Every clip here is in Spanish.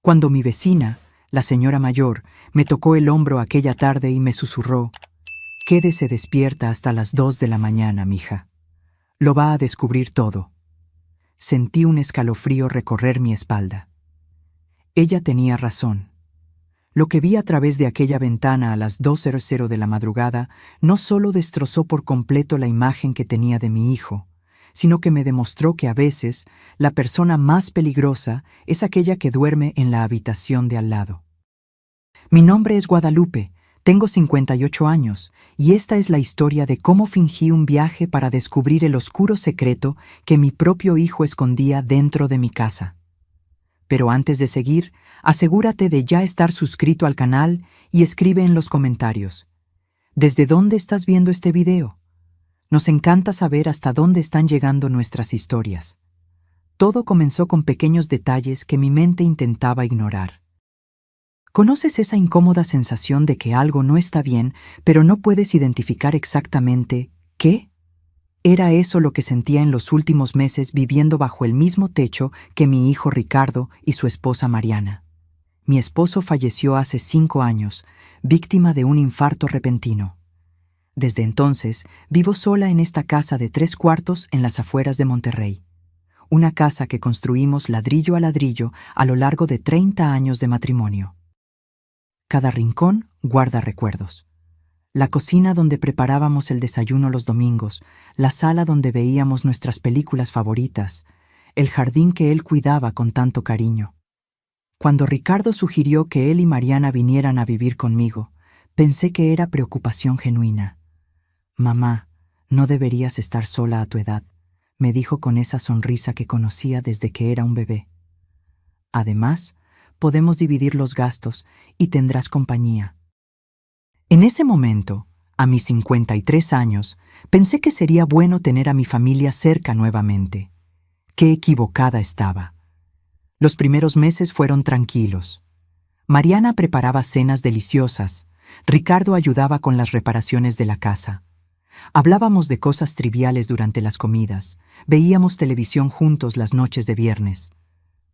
Cuando mi vecina, la señora mayor, me tocó el hombro aquella tarde y me susurró: «Quédese despierta hasta las 2 de la mañana, mija. Lo va a descubrir todo». Sentí un escalofrío recorrer mi espalda. Ella tenía razón. Lo que vi a través de aquella ventana a las 2:00 de la madrugada no solo destrozó por completo la imagen que tenía de mi hijo, sino que me demostró que a veces la persona más peligrosa es aquella que duerme en la habitación de al lado. Mi nombre es Guadalupe, tengo 58 años, y esta es la historia de cómo fingí un viaje para descubrir el oscuro secreto que mi propio hijo escondía dentro de mi casa. Pero antes de seguir, asegúrate de ya estar suscrito al canal y escribe en los comentarios: ¿desde dónde estás viendo este video? Nos encanta saber hasta dónde están llegando nuestras historias. Todo comenzó con pequeños detalles que mi mente intentaba ignorar. ¿Conoces esa incómoda sensación de que algo no está bien, pero no puedes identificar exactamente qué? Era eso lo que sentía en los últimos meses viviendo bajo el mismo techo que mi hijo Ricardo y su esposa Mariana. Mi esposo falleció hace 5 años, víctima de un infarto repentino. Desde entonces, vivo sola en esta casa de 3 cuartos en las afueras de Monterrey. Una casa que construimos ladrillo a ladrillo a lo largo de 30 años de matrimonio. Cada rincón guarda recuerdos. La cocina donde preparábamos el desayuno los domingos, la sala donde veíamos nuestras películas favoritas, el jardín que él cuidaba con tanto cariño. Cuando Ricardo sugirió que él y Mariana vinieran a vivir conmigo, pensé que era preocupación genuina. «Mamá, no deberías estar sola a tu edad», me dijo con esa sonrisa que conocía desde que era un bebé. «Además, podemos dividir los gastos y tendrás compañía». En ese momento, a mis 53 años, pensé que sería bueno tener a mi familia cerca nuevamente. Qué equivocada estaba. Los primeros meses fueron tranquilos. Mariana preparaba cenas deliciosas. Ricardo ayudaba con las reparaciones de la casa. Hablábamos de cosas triviales durante las comidas. Veíamos televisión juntos las noches de viernes.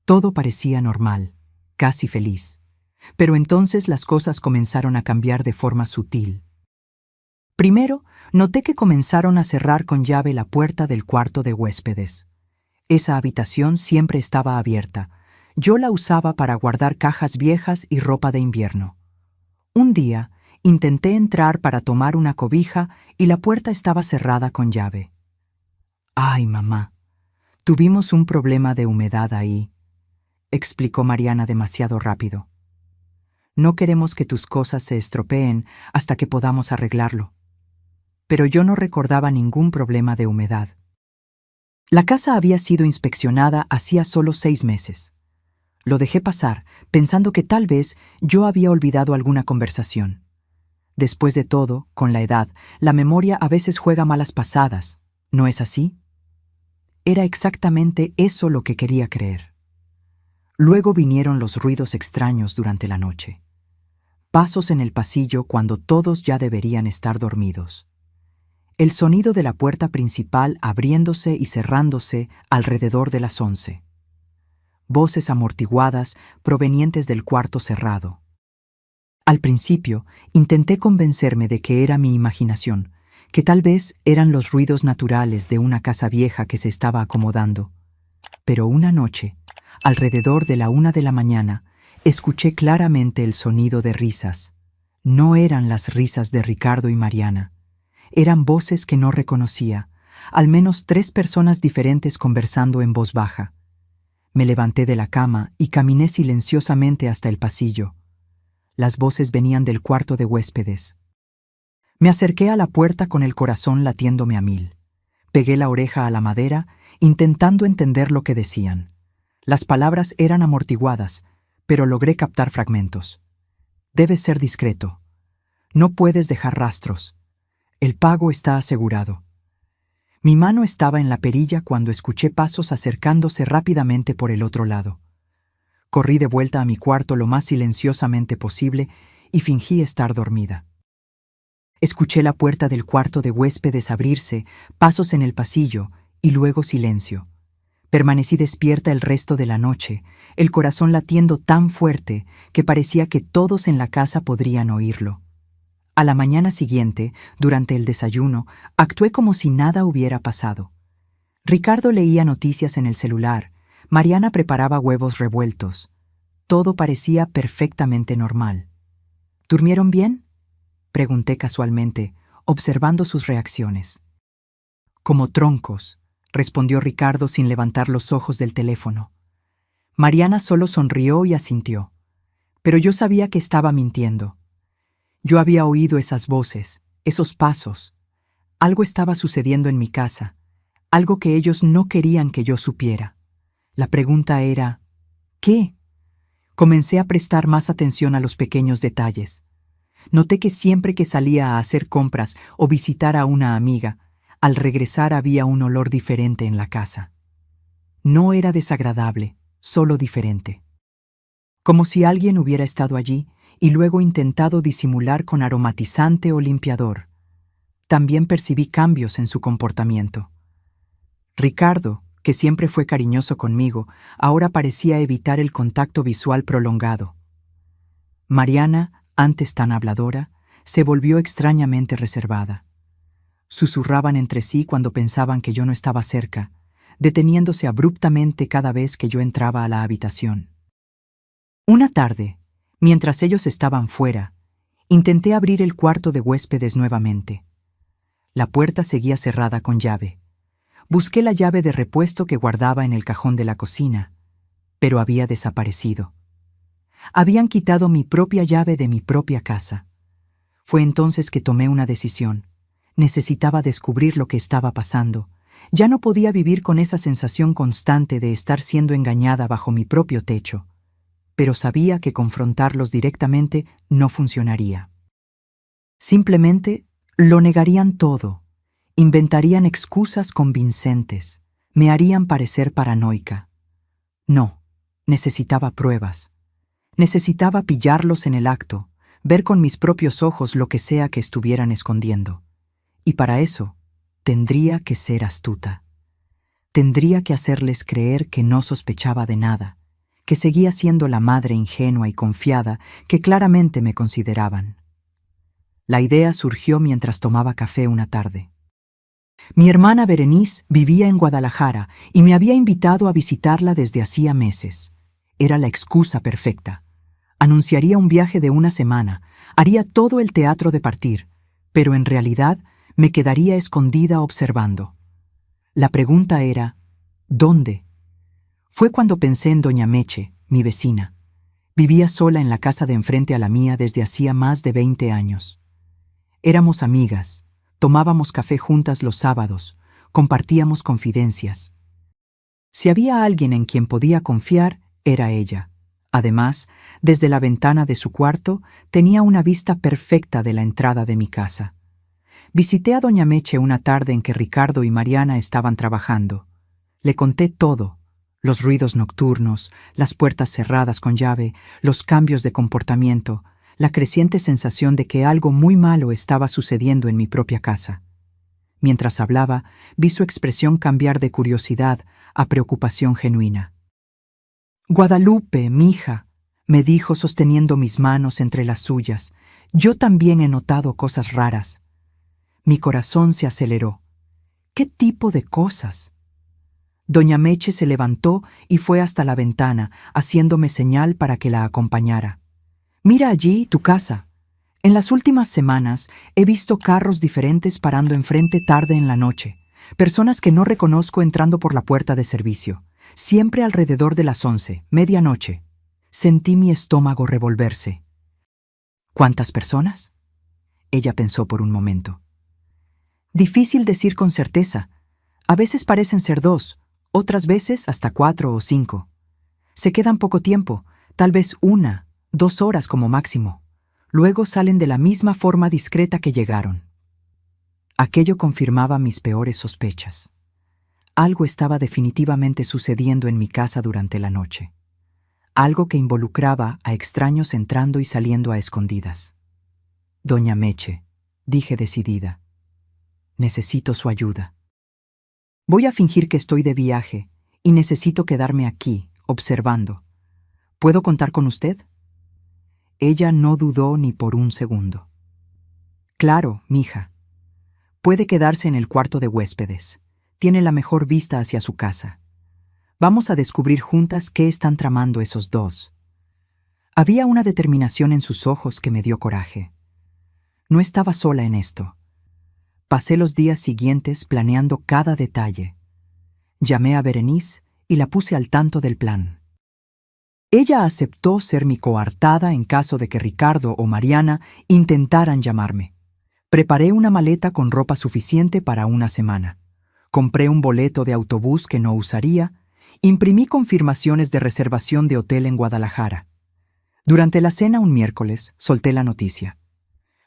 Todo parecía normal, casi feliz. Pero entonces las cosas comenzaron a cambiar de forma sutil. Primero, noté que comenzaron a cerrar con llave la puerta del cuarto de huéspedes. Esa habitación siempre estaba abierta. Yo la usaba para guardar cajas viejas y ropa de invierno. Un día, intenté entrar para tomar una cobija y la puerta estaba cerrada con llave. «Ay, mamá, tuvimos un problema de humedad ahí», explicó Mariana demasiado rápido. «No queremos que tus cosas se estropeen hasta que podamos arreglarlo». Pero yo no recordaba ningún problema de humedad. La casa había sido inspeccionada hacía solo 6 meses. Lo dejé pasar, pensando que tal vez yo había olvidado alguna conversación. Después de todo, con la edad, la memoria a veces juega malas pasadas, ¿no es así? Era exactamente eso lo que quería creer. Luego vinieron los ruidos extraños durante la noche. Pasos en el pasillo cuando todos ya deberían estar dormidos. El sonido de la puerta principal abriéndose y cerrándose alrededor de las 11. Voces amortiguadas provenientes del cuarto cerrado. Al principio, intenté convencerme de que era mi imaginación, que tal vez eran los ruidos naturales de una casa vieja que se estaba acomodando. Pero una noche, alrededor de la 1 de la mañana, escuché claramente el sonido de risas. No eran las risas de Ricardo y Mariana. Eran voces que no reconocía, al menos 3 personas diferentes conversando en voz baja. Me levanté de la cama y caminé silenciosamente hasta el pasillo. Las voces venían del cuarto de huéspedes. Me acerqué a la puerta con el corazón latiéndome a 1000. Pegué la oreja a la madera, intentando entender lo que decían. Las palabras eran amortiguadas, pero logré captar fragmentos. «Debes ser discreto. No puedes dejar rastros. El pago está asegurado». Mi mano estaba en la perilla cuando escuché pasos acercándose rápidamente por el otro lado. Corrí de vuelta a mi cuarto lo más silenciosamente posible y fingí estar dormida. Escuché la puerta del cuarto de huéspedes abrirse, pasos en el pasillo y luego silencio. Permanecí despierta el resto de la noche, el corazón latiendo tan fuerte que parecía que todos en la casa podrían oírlo. A la mañana siguiente, durante el desayuno, actué como si nada hubiera pasado. Ricardo leía noticias en el celular, Mariana preparaba huevos revueltos. Todo parecía perfectamente normal. ¿Durmieron bien?, pregunté casualmente, observando sus reacciones. Como troncos, respondió Ricardo sin levantar los ojos del teléfono. Mariana solo sonrió y asintió, pero yo sabía que estaba mintiendo. Yo había oído esas voces, esos pasos. Algo estaba sucediendo en mi casa, algo que ellos no querían que yo supiera. La pregunta era, ¿qué? Comencé a prestar más atención a los pequeños detalles. Noté que siempre que salía a hacer compras o visitar a una amiga, al regresar había un olor diferente en la casa. No era desagradable, solo diferente. Como si alguien hubiera estado allí y luego intentado disimular con aromatizante o limpiador. También percibí cambios en su comportamiento. Ricardo, que siempre fue cariñoso conmigo, ahora parecía evitar el contacto visual prolongado. Mariana, antes tan habladora, se volvió extrañamente reservada. Susurraban entre sí cuando pensaban que yo no estaba cerca, deteniéndose abruptamente cada vez que yo entraba a la habitación. Una tarde, mientras ellos estaban fuera, intenté abrir el cuarto de huéspedes nuevamente. La puerta seguía cerrada con llave. Busqué la llave de repuesto que guardaba en el cajón de la cocina, pero había desaparecido. Habían quitado mi propia llave de mi propia casa. Fue entonces que tomé una decisión. Necesitaba descubrir lo que estaba pasando. Ya no podía vivir con esa sensación constante de estar siendo engañada bajo mi propio techo, pero sabía que confrontarlos directamente no funcionaría. Simplemente lo negarían todo, inventarían excusas convincentes, me harían parecer paranoica. No, necesitaba pruebas. Necesitaba pillarlos en el acto, ver con mis propios ojos lo que sea que estuvieran escondiendo. Y para eso, tendría que ser astuta. Tendría que hacerles creer que no sospechaba de nada, que seguía siendo la madre ingenua y confiada que claramente me consideraban. La idea surgió mientras tomaba café una tarde. Mi hermana Berenice vivía en Guadalajara y me había invitado a visitarla desde hacía meses. Era la excusa perfecta. Anunciaría un viaje de una semana, haría todo el teatro de partir, pero en realidad me quedaría escondida observando. La pregunta era, ¿dónde? Fue cuando pensé en doña Meche, mi vecina. Vivía sola en la casa de enfrente a la mía desde hacía más de 20 años. Éramos amigas, tomábamos café juntas los sábados, compartíamos confidencias. Si había alguien en quien podía confiar, era ella. Además, desde la ventana de su cuarto tenía una vista perfecta de la entrada de mi casa. Visité a doña Meche una tarde en que Ricardo y Mariana estaban trabajando. Le conté todo: los ruidos nocturnos, las puertas cerradas con llave, los cambios de comportamiento, la creciente sensación de que algo muy malo estaba sucediendo en mi propia casa. Mientras hablaba, vi su expresión cambiar de curiosidad a preocupación genuina. «Guadalupe, mija», me dijo sosteniendo mis manos entre las suyas, «yo también he notado cosas raras». Mi corazón se aceleró. ¿Qué tipo de cosas? Doña Meche se levantó y fue hasta la ventana, haciéndome señal para que la acompañara. «Mira allí tu casa. En las últimas semanas he visto carros diferentes parando enfrente tarde en la noche, personas que no reconozco entrando por la puerta de servicio, siempre alrededor de las 11, medianoche». Sentí mi estómago revolverse. ¿Cuántas personas? Ella pensó por un momento. Difícil decir con certeza. A veces parecen ser 2, otras veces hasta 4 o 5. Se quedan poco tiempo, tal vez 1, 2 horas como máximo. Luego salen de la misma forma discreta que llegaron. Aquello confirmaba mis peores sospechas. Algo estaba definitivamente sucediendo en mi casa durante la noche. Algo que involucraba a extraños entrando y saliendo a escondidas. «Doña Meche», dije decidida, «necesito su ayuda. Voy a fingir que estoy de viaje y necesito quedarme aquí, observando. ¿Puedo contar con usted? Ella no dudó ni por un segundo. Claro, mija. Puede quedarse en el cuarto de huéspedes. Tiene la mejor vista hacia su casa. Vamos a descubrir juntas qué están tramando esos dos. Había una determinación en sus ojos que me dio coraje. No estaba sola en esto. Pasé los días siguientes planeando cada detalle. Llamé a Berenice y la puse al tanto del plan. Ella aceptó ser mi coartada en caso de que Ricardo o Mariana intentaran llamarme. Preparé una maleta con ropa suficiente para una semana. Compré un boleto de autobús que no usaría. Imprimí confirmaciones de reservación de hotel en Guadalajara. Durante la cena un miércoles solté la noticia.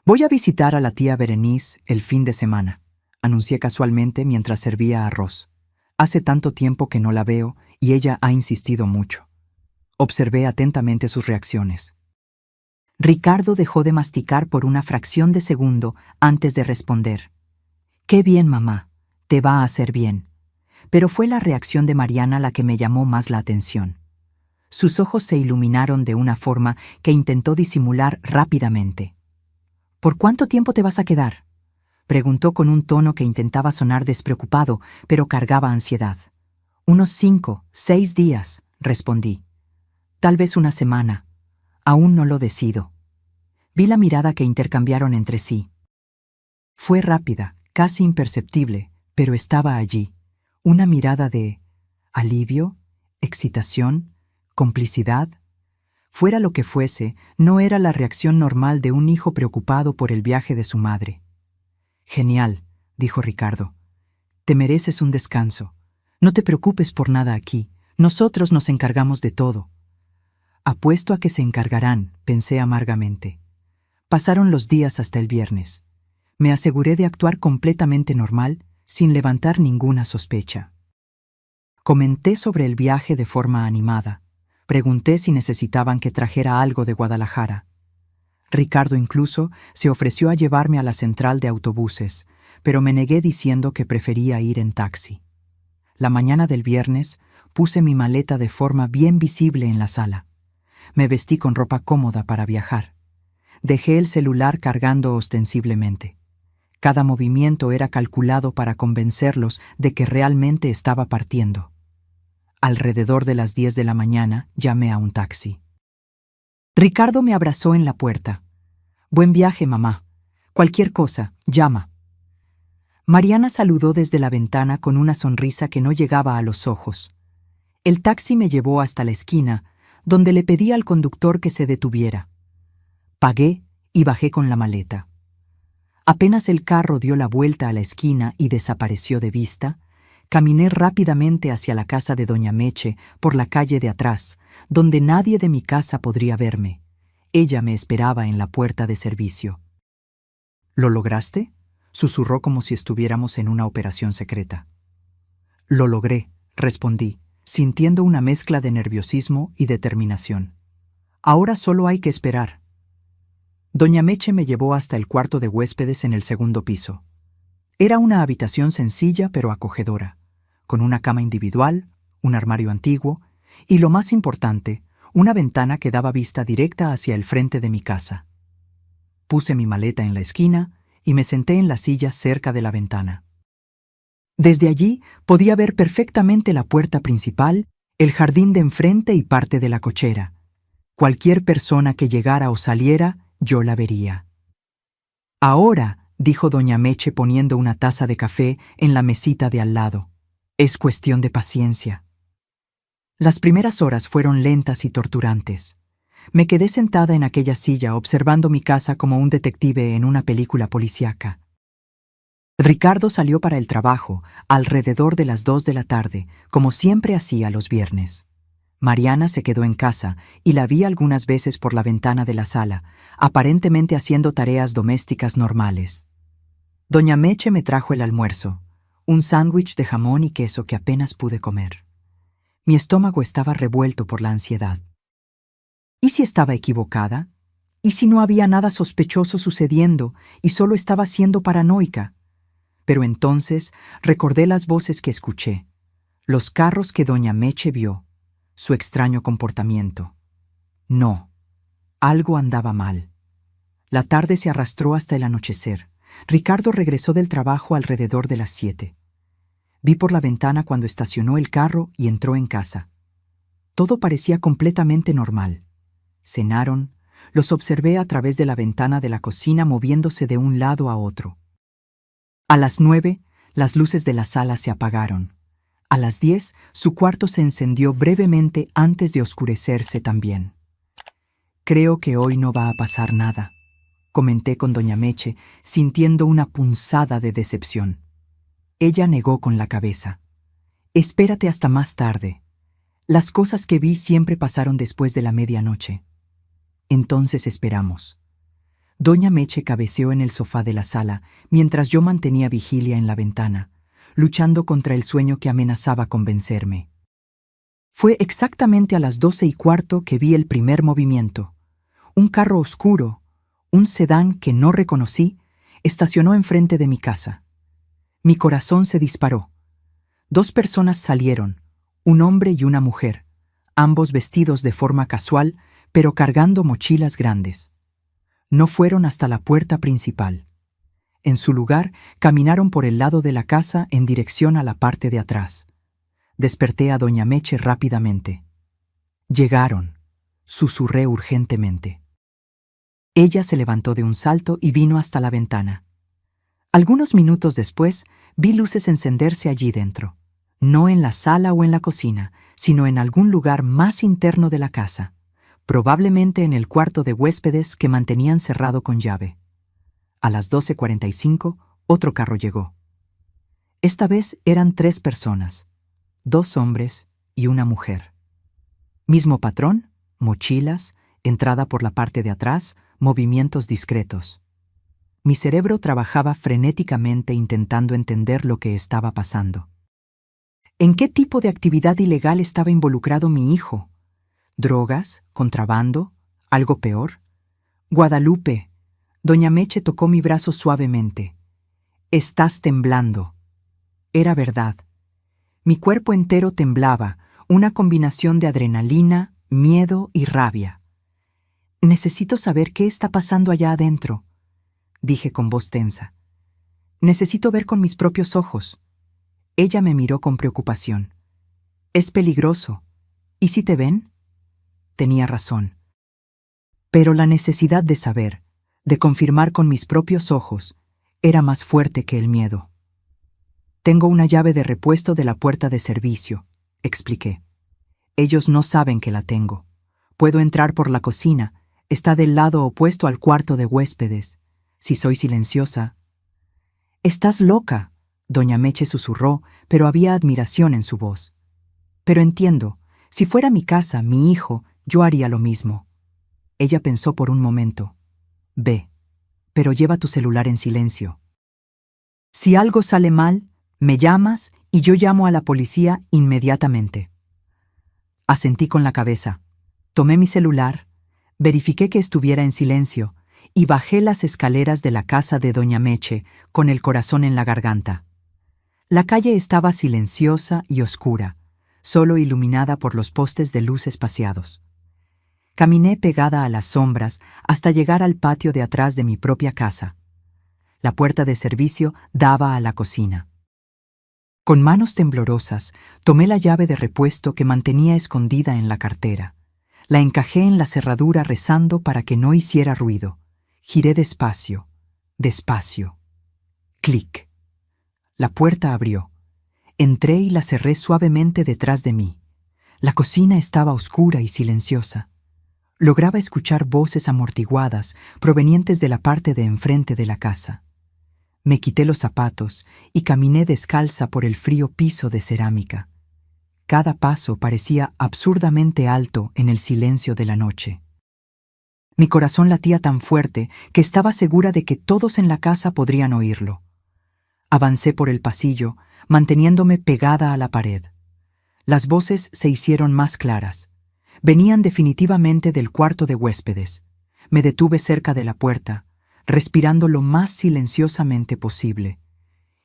Voy a visitar a la tía Berenice el fin de semana, anuncié casualmente mientras servía arroz. Hace tanto tiempo que no la veo y ella ha insistido mucho. Observé atentamente sus reacciones. Ricardo dejó de masticar por una fracción de segundo antes de responder. «Qué bien, mamá. Te va a hacer bien». Pero fue la reacción de Mariana la que me llamó más la atención. Sus ojos se iluminaron de una forma que intentó disimular rápidamente. «¿Por cuánto tiempo te vas a quedar?», preguntó con un tono que intentaba sonar despreocupado, pero cargaba ansiedad. «Unos 5, 6 días», respondí. «Tal vez una semana. Aún no lo decido». Vi la mirada que intercambiaron entre sí. Fue rápida, casi imperceptible, pero estaba allí. Una mirada de alivio, excitación, complicidad. Fuera lo que fuese, no era la reacción normal de un hijo preocupado por el viaje de su madre. «Genial», dijo Ricardo. «Te mereces un descanso. No te preocupes por nada aquí. Nosotros nos encargamos de todo». Apuesto a que se encargarán, pensé amargamente. Pasaron los días hasta el viernes. Me aseguré de actuar completamente normal, sin levantar ninguna sospecha. Comenté sobre el viaje de forma animada. Pregunté si necesitaban que trajera algo de Guadalajara. Ricardo incluso se ofreció a llevarme a la central de autobuses, pero me negué diciendo que prefería ir en taxi. La mañana del viernes puse mi maleta de forma bien visible en la sala. Me vestí con ropa cómoda para viajar. Dejé el celular cargando ostensiblemente. Cada movimiento era calculado para convencerlos de que realmente estaba partiendo. Alrededor de las 10 de la mañana llamé a un taxi. Ricardo me abrazó en la puerta. «Buen viaje, mamá. Cualquier cosa, llama». Mariana saludó desde la ventana con una sonrisa que no llegaba a los ojos. El taxi me llevó hasta la esquina, donde le pedí al conductor que se detuviera. Pagué y bajé con la maleta. Apenas el carro dio la vuelta a la esquina y desapareció de vista, caminé rápidamente hacia la casa de doña Meche por la calle de atrás, donde nadie de mi casa podría verme. Ella me esperaba en la puerta de servicio. «¿Lo lograste?», susurró como si estuviéramos en una operación secreta. «Lo logré», respondí, sintiendo una mezcla de nerviosismo y determinación. «Ahora solo hay que esperar». Doña Meche me llevó hasta el cuarto de huéspedes en el segundo piso. Era una habitación sencilla pero acogedora, con una cama individual, un armario antiguo y, lo más importante, una ventana que daba vista directa hacia el frente de mi casa. Puse mi maleta en la esquina y me senté en la silla cerca de la ventana. Desde allí podía ver perfectamente la puerta principal, el jardín de enfrente y parte de la cochera. Cualquier persona que llegara o saliera, yo la vería. «Ahora», dijo doña Meche poniendo una taza de café en la mesita de al lado, «es cuestión de paciencia». Las primeras horas fueron lentas y torturantes. Me quedé sentada en aquella silla observando mi casa como un detective en una película policíaca. Ricardo salió para el trabajo alrededor de las 2 de la tarde, como siempre hacía los viernes. Mariana se quedó en casa y la vi algunas veces por la ventana de la sala, aparentemente haciendo tareas domésticas normales. Doña Meche me trajo el almuerzo, un sándwich de jamón y queso que apenas pude comer. Mi estómago estaba revuelto por la ansiedad. ¿Y si estaba equivocada? ¿Y si no había nada sospechoso sucediendo y solo estaba siendo paranoica? Pero entonces recordé las voces que escuché. Los carros que doña Meche vio, su extraño comportamiento. No, algo andaba mal. La tarde se arrastró hasta el anochecer. Ricardo regresó del trabajo alrededor de las 7. Vi por la ventana cuando estacionó el carro y entró en casa. Todo parecía completamente normal. Cenaron, los observé a través de la ventana de la cocina moviéndose de un lado a otro. A las 9, las luces de la sala se apagaron. A las 10, su cuarto se encendió brevemente antes de oscurecerse también. Creo que hoy no va a pasar nada, comenté con doña Meche, sintiendo una punzada de decepción. Ella negó con la cabeza. Espérate hasta más tarde. Las cosas que vi siempre pasaron después de la medianoche. Entonces esperamos. Doña Meche cabeceó en el sofá de la sala, mientras yo mantenía vigilia en la ventana, luchando contra el sueño que amenazaba con vencerme. Fue exactamente a las 12:15 que vi el primer movimiento. Un carro oscuro, un sedán que no reconocí, estacionó enfrente de mi casa. Mi corazón se disparó. 2 personas salieron, un hombre y una mujer, ambos vestidos de forma casual, pero cargando mochilas grandes. No fueron hasta la puerta principal. En su lugar, caminaron por el lado de la casa en dirección a la parte de atrás. Desperté a doña Meche rápidamente. Llegaron, susurré urgentemente. Ella se levantó de un salto y vino hasta la ventana. Algunos minutos después, vi luces encenderse allí dentro, no en la sala o en la cocina, sino en algún lugar más interno de la casa, probablemente en el cuarto de huéspedes que mantenían cerrado con llave. A las 12:45, otro carro llegó. Esta vez eran 3 personas, 2 hombres y una mujer. Mismo patrón, mochilas, entrada por la parte de atrás, movimientos discretos. Mi cerebro trabajaba frenéticamente intentando entender lo que estaba pasando. ¿En qué tipo de actividad ilegal estaba involucrado mi hijo? ¿Drogas? ¿Contrabando? ¿Algo peor? Guadalupe. Doña Meche tocó mi brazo suavemente. Estás temblando. Era verdad. Mi cuerpo entero temblaba, una combinación de adrenalina, miedo y rabia. Necesito saber qué está pasando allá adentro, dije con voz tensa. Necesito ver con mis propios ojos. Ella me miró con preocupación. Es peligroso. ¿Y si te ven? Tenía razón. Pero la necesidad de saber, de confirmar con mis propios ojos, era más fuerte que el miedo. Tengo una llave de repuesto de la puerta de servicio, expliqué. Ellos no saben que la tengo. Puedo entrar por la cocina. Está del lado opuesto al cuarto de huéspedes. Si soy silenciosa. Estás loca, doña Meche susurró, pero había admiración en su voz. Pero entiendo, si fuera mi casa, mi hijo, yo haría lo mismo. Ella pensó por un momento. Ve, pero lleva tu celular en silencio. Si algo sale mal, me llamas y yo llamo a la policía inmediatamente. Asentí con la cabeza. Tomé mi celular, verifiqué que estuviera en silencio y bajé las escaleras de la casa de doña Meche con el corazón en la garganta. La calle estaba silenciosa y oscura, solo iluminada por los postes de luz espaciados. Caminé pegada a las sombras hasta llegar al patio de atrás de mi propia casa. La puerta de servicio daba a la cocina. Con manos temblorosas, tomé la llave de repuesto que mantenía escondida en la cartera. La encajé en la cerradura rezando para que no hiciera ruido. Giré despacio, despacio. Clic. La puerta abrió. Entré y la cerré suavemente detrás de mí. La cocina estaba oscura y silenciosa. Lograba escuchar voces amortiguadas provenientes de la parte de enfrente de la casa. Me quité los zapatos y caminé descalza por el frío piso de cerámica. Cada paso parecía absurdamente alto en el silencio de la noche. Mi corazón latía tan fuerte que estaba segura de que todos en la casa podrían oírlo. Avancé por el pasillo, manteniéndome pegada a la pared. Las voces se hicieron más claras. Venían definitivamente del cuarto de huéspedes. Me detuve cerca de la puerta, respirando lo más silenciosamente posible.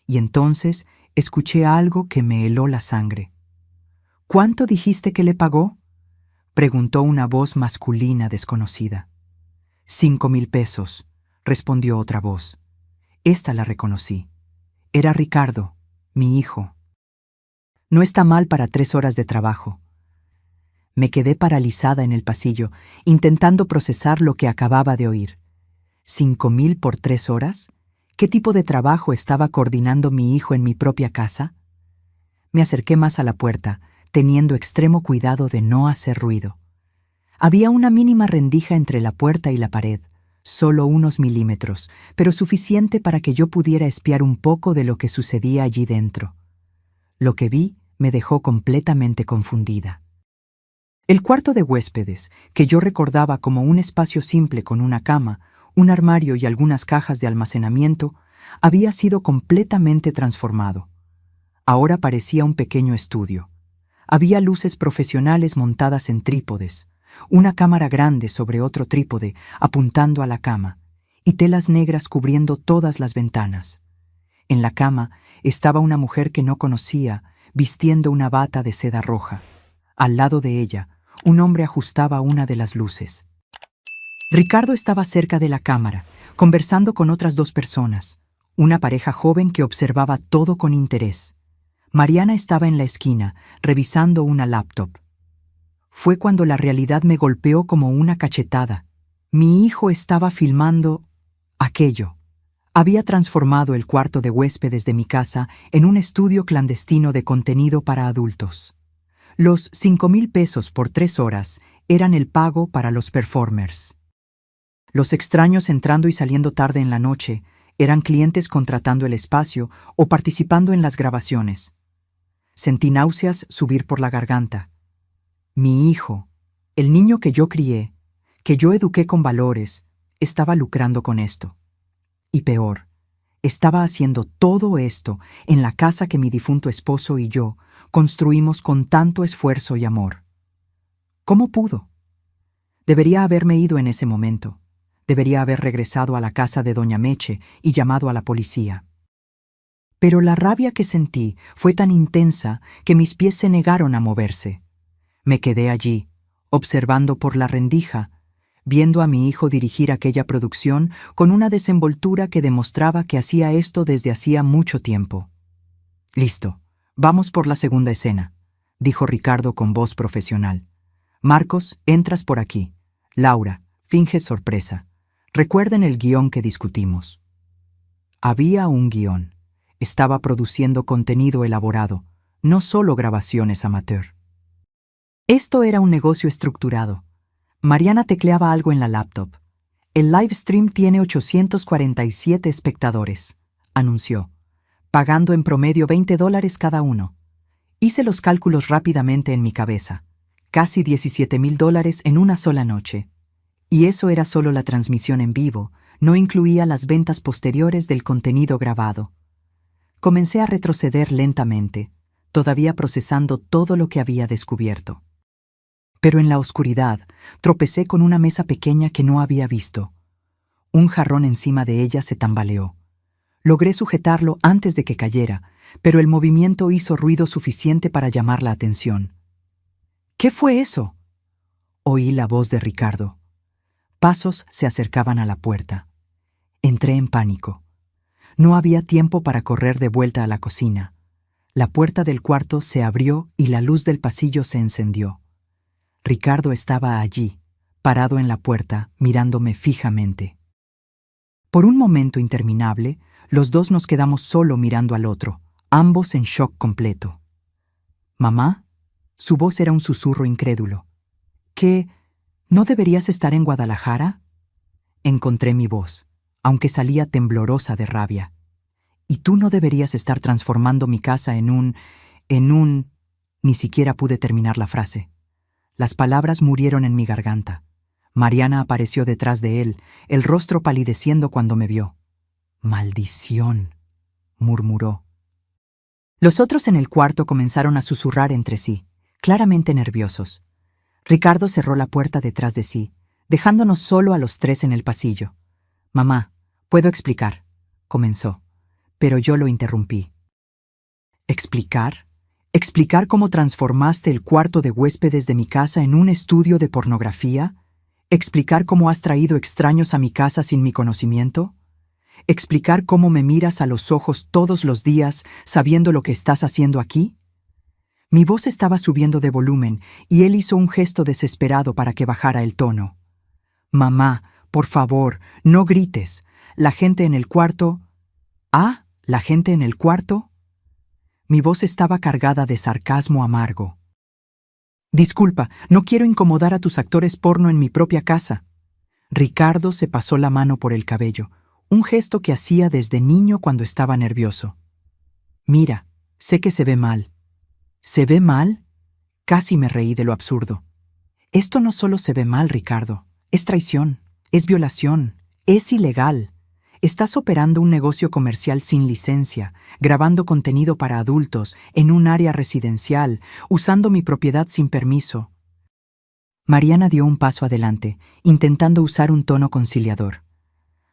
Y entonces escuché algo que me heló la sangre. ¿Cuánto dijiste que le pagó?, preguntó una voz masculina desconocida. 5,000 pesos, respondió otra voz. Esta la reconocí. Era Ricardo, mi hijo. No está mal para 3 horas de trabajo. Me quedé paralizada en el pasillo, intentando procesar lo que acababa de oír. ¿5,000 por 3 horas? ¿Qué tipo de trabajo estaba coordinando mi hijo en mi propia casa? Me acerqué más a la puerta, teniendo extremo cuidado de no hacer ruido. Había una mínima rendija entre la puerta y la pared, solo unos milímetros, pero suficiente para que yo pudiera espiar un poco de lo que sucedía allí dentro. Lo que vi me dejó completamente confundida. El cuarto de huéspedes, que yo recordaba como un espacio simple con una cama, un armario y algunas cajas de almacenamiento, había sido completamente transformado. Ahora parecía un pequeño estudio. Había luces profesionales montadas en trípodes, una cámara grande sobre otro trípode apuntando a la cama, y telas negras cubriendo todas las ventanas. En la cama estaba una mujer que no conocía, vistiendo una bata de seda roja. Al lado de ella, un hombre ajustaba una de las luces. Ricardo estaba cerca de la cámara, conversando con otras 2 personas, una pareja joven que observaba todo con interés. Mariana estaba en la esquina, revisando una laptop. Fue cuando la realidad me golpeó como una cachetada. Mi hijo estaba filmando aquello. Había transformado el cuarto de huéspedes de mi casa en un estudio clandestino de contenido para adultos. Los 5,000 pesos por 3 horas eran el pago para los performers. Los extraños entrando y saliendo tarde en la noche eran clientes contratando el espacio o participando en las grabaciones. Sentí náuseas subir por la garganta. Mi hijo, el niño que yo crié, que yo eduqué con valores, estaba lucrando con esto. Y peor, estaba haciendo todo esto en la casa que mi difunto esposo y yo construimos con tanto esfuerzo y amor. ¿Cómo pudo? Debería haberme ido en ese momento. Debería haber regresado a la casa de doña Meche y llamado a la policía. Pero la rabia que sentí fue tan intensa que mis pies se negaron a moverse. Me quedé allí, observando por la rendija, viendo a mi hijo dirigir aquella producción con una desenvoltura que demostraba que hacía esto desde hacía mucho tiempo. «Listo, vamos por la segunda escena», dijo Ricardo con voz profesional. «Marcos, entras por aquí. Laura, finge sorpresa. Recuerden el guión que discutimos». Había un guión. Estaba produciendo contenido elaborado, no solo grabaciones amateur. Esto era un negocio estructurado. Mariana tecleaba algo en la laptop. «El live stream tiene 847 espectadores», anunció, pagando en promedio $20 cada uno. Hice los cálculos rápidamente en mi cabeza. Casi $17,000 en una sola noche. Y eso era solo la transmisión en vivo, no incluía las ventas posteriores del contenido grabado. Comencé a retroceder lentamente, todavía procesando todo lo que había descubierto. Pero en la oscuridad tropecé con una mesa pequeña que no había visto. Un jarrón encima de ella se tambaleó. Logré sujetarlo antes de que cayera, pero el movimiento hizo ruido suficiente para llamar la atención. «¿Qué fue eso?», oí la voz de Ricardo. Pasos se acercaban a la puerta. Entré en pánico. No había tiempo para correr de vuelta a la cocina. La puerta del cuarto se abrió y la luz del pasillo se encendió. Ricardo estaba allí, parado en la puerta, mirándome fijamente. Por un momento interminable, los 2 nos quedamos solo mirando al otro, ambos en shock completo. «¿Mamá?», su voz era un susurro incrédulo. «¿Qué? ¿No deberías estar en Guadalajara?». Encontré mi voz, aunque salía temblorosa de rabia. «Y tú no deberías estar transformando mi casa en un... Ni siquiera pude terminar la frase. Las palabras murieron en mi garganta. Mariana apareció detrás de él, el rostro palideciendo cuando me vio. «Maldición», murmuró. Los otros en el cuarto comenzaron a susurrar entre sí, claramente nerviosos. Ricardo cerró la puerta detrás de sí, dejándonos solo a los 3 en el pasillo. «Mamá, puedo explicar», comenzó, pero yo lo interrumpí. «¿Explicar? ¿Explicar cómo transformaste el cuarto de huéspedes de mi casa en un estudio de pornografía? ¿Explicar cómo has traído extraños a mi casa sin mi conocimiento? ¿Explicar cómo me miras a los ojos todos los días sabiendo lo que estás haciendo aquí? Mi voz estaba subiendo de volumen y él hizo un gesto desesperado para que bajara el tono. Mamá, por favor, no grites. La gente en el cuarto... ¿Ah? ¿La gente en el cuarto? Mi voz estaba cargada de sarcasmo amargo. Disculpa, no quiero incomodar a tus actores porno en mi propia casa. Ricardo se pasó la mano por el cabello, un gesto que hacía desde niño cuando estaba nervioso. Mira, sé que se ve mal. ¿Se ve mal? Casi me reí de lo absurdo. Esto no solo se ve mal, Ricardo. Es traición, es violación, es ilegal. Estás operando un negocio comercial sin licencia, grabando contenido para adultos, en un área residencial, usando mi propiedad sin permiso. Mariana dio un paso adelante, intentando usar un tono conciliador.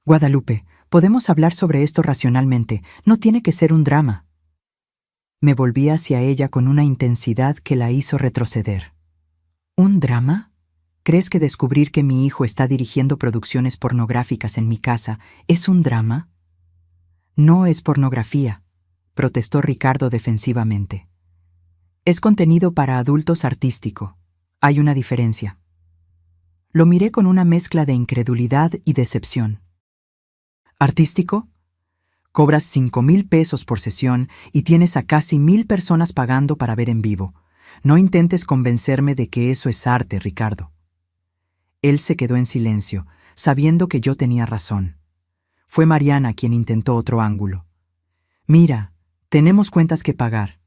Guadalupe, podemos hablar sobre esto racionalmente, no tiene que ser un drama. Me volví hacia ella con una intensidad que la hizo retroceder. ¿Un drama? ¿Crees que descubrir que mi hijo está dirigiendo producciones pornográficas en mi casa es un drama? No es pornografía, protestó Ricardo defensivamente. Es contenido para adultos artístico. Hay una diferencia. Lo miré con una mezcla de incredulidad y decepción. ¿Artístico? Cobras 5,000 pesos por sesión y tienes a casi 1,000 personas pagando para ver en vivo. No intentes convencerme de que eso es arte, Ricardo. Él se quedó en silencio, sabiendo que yo tenía razón. Fue Mariana quien intentó otro ángulo. Mira, tenemos cuentas que pagar.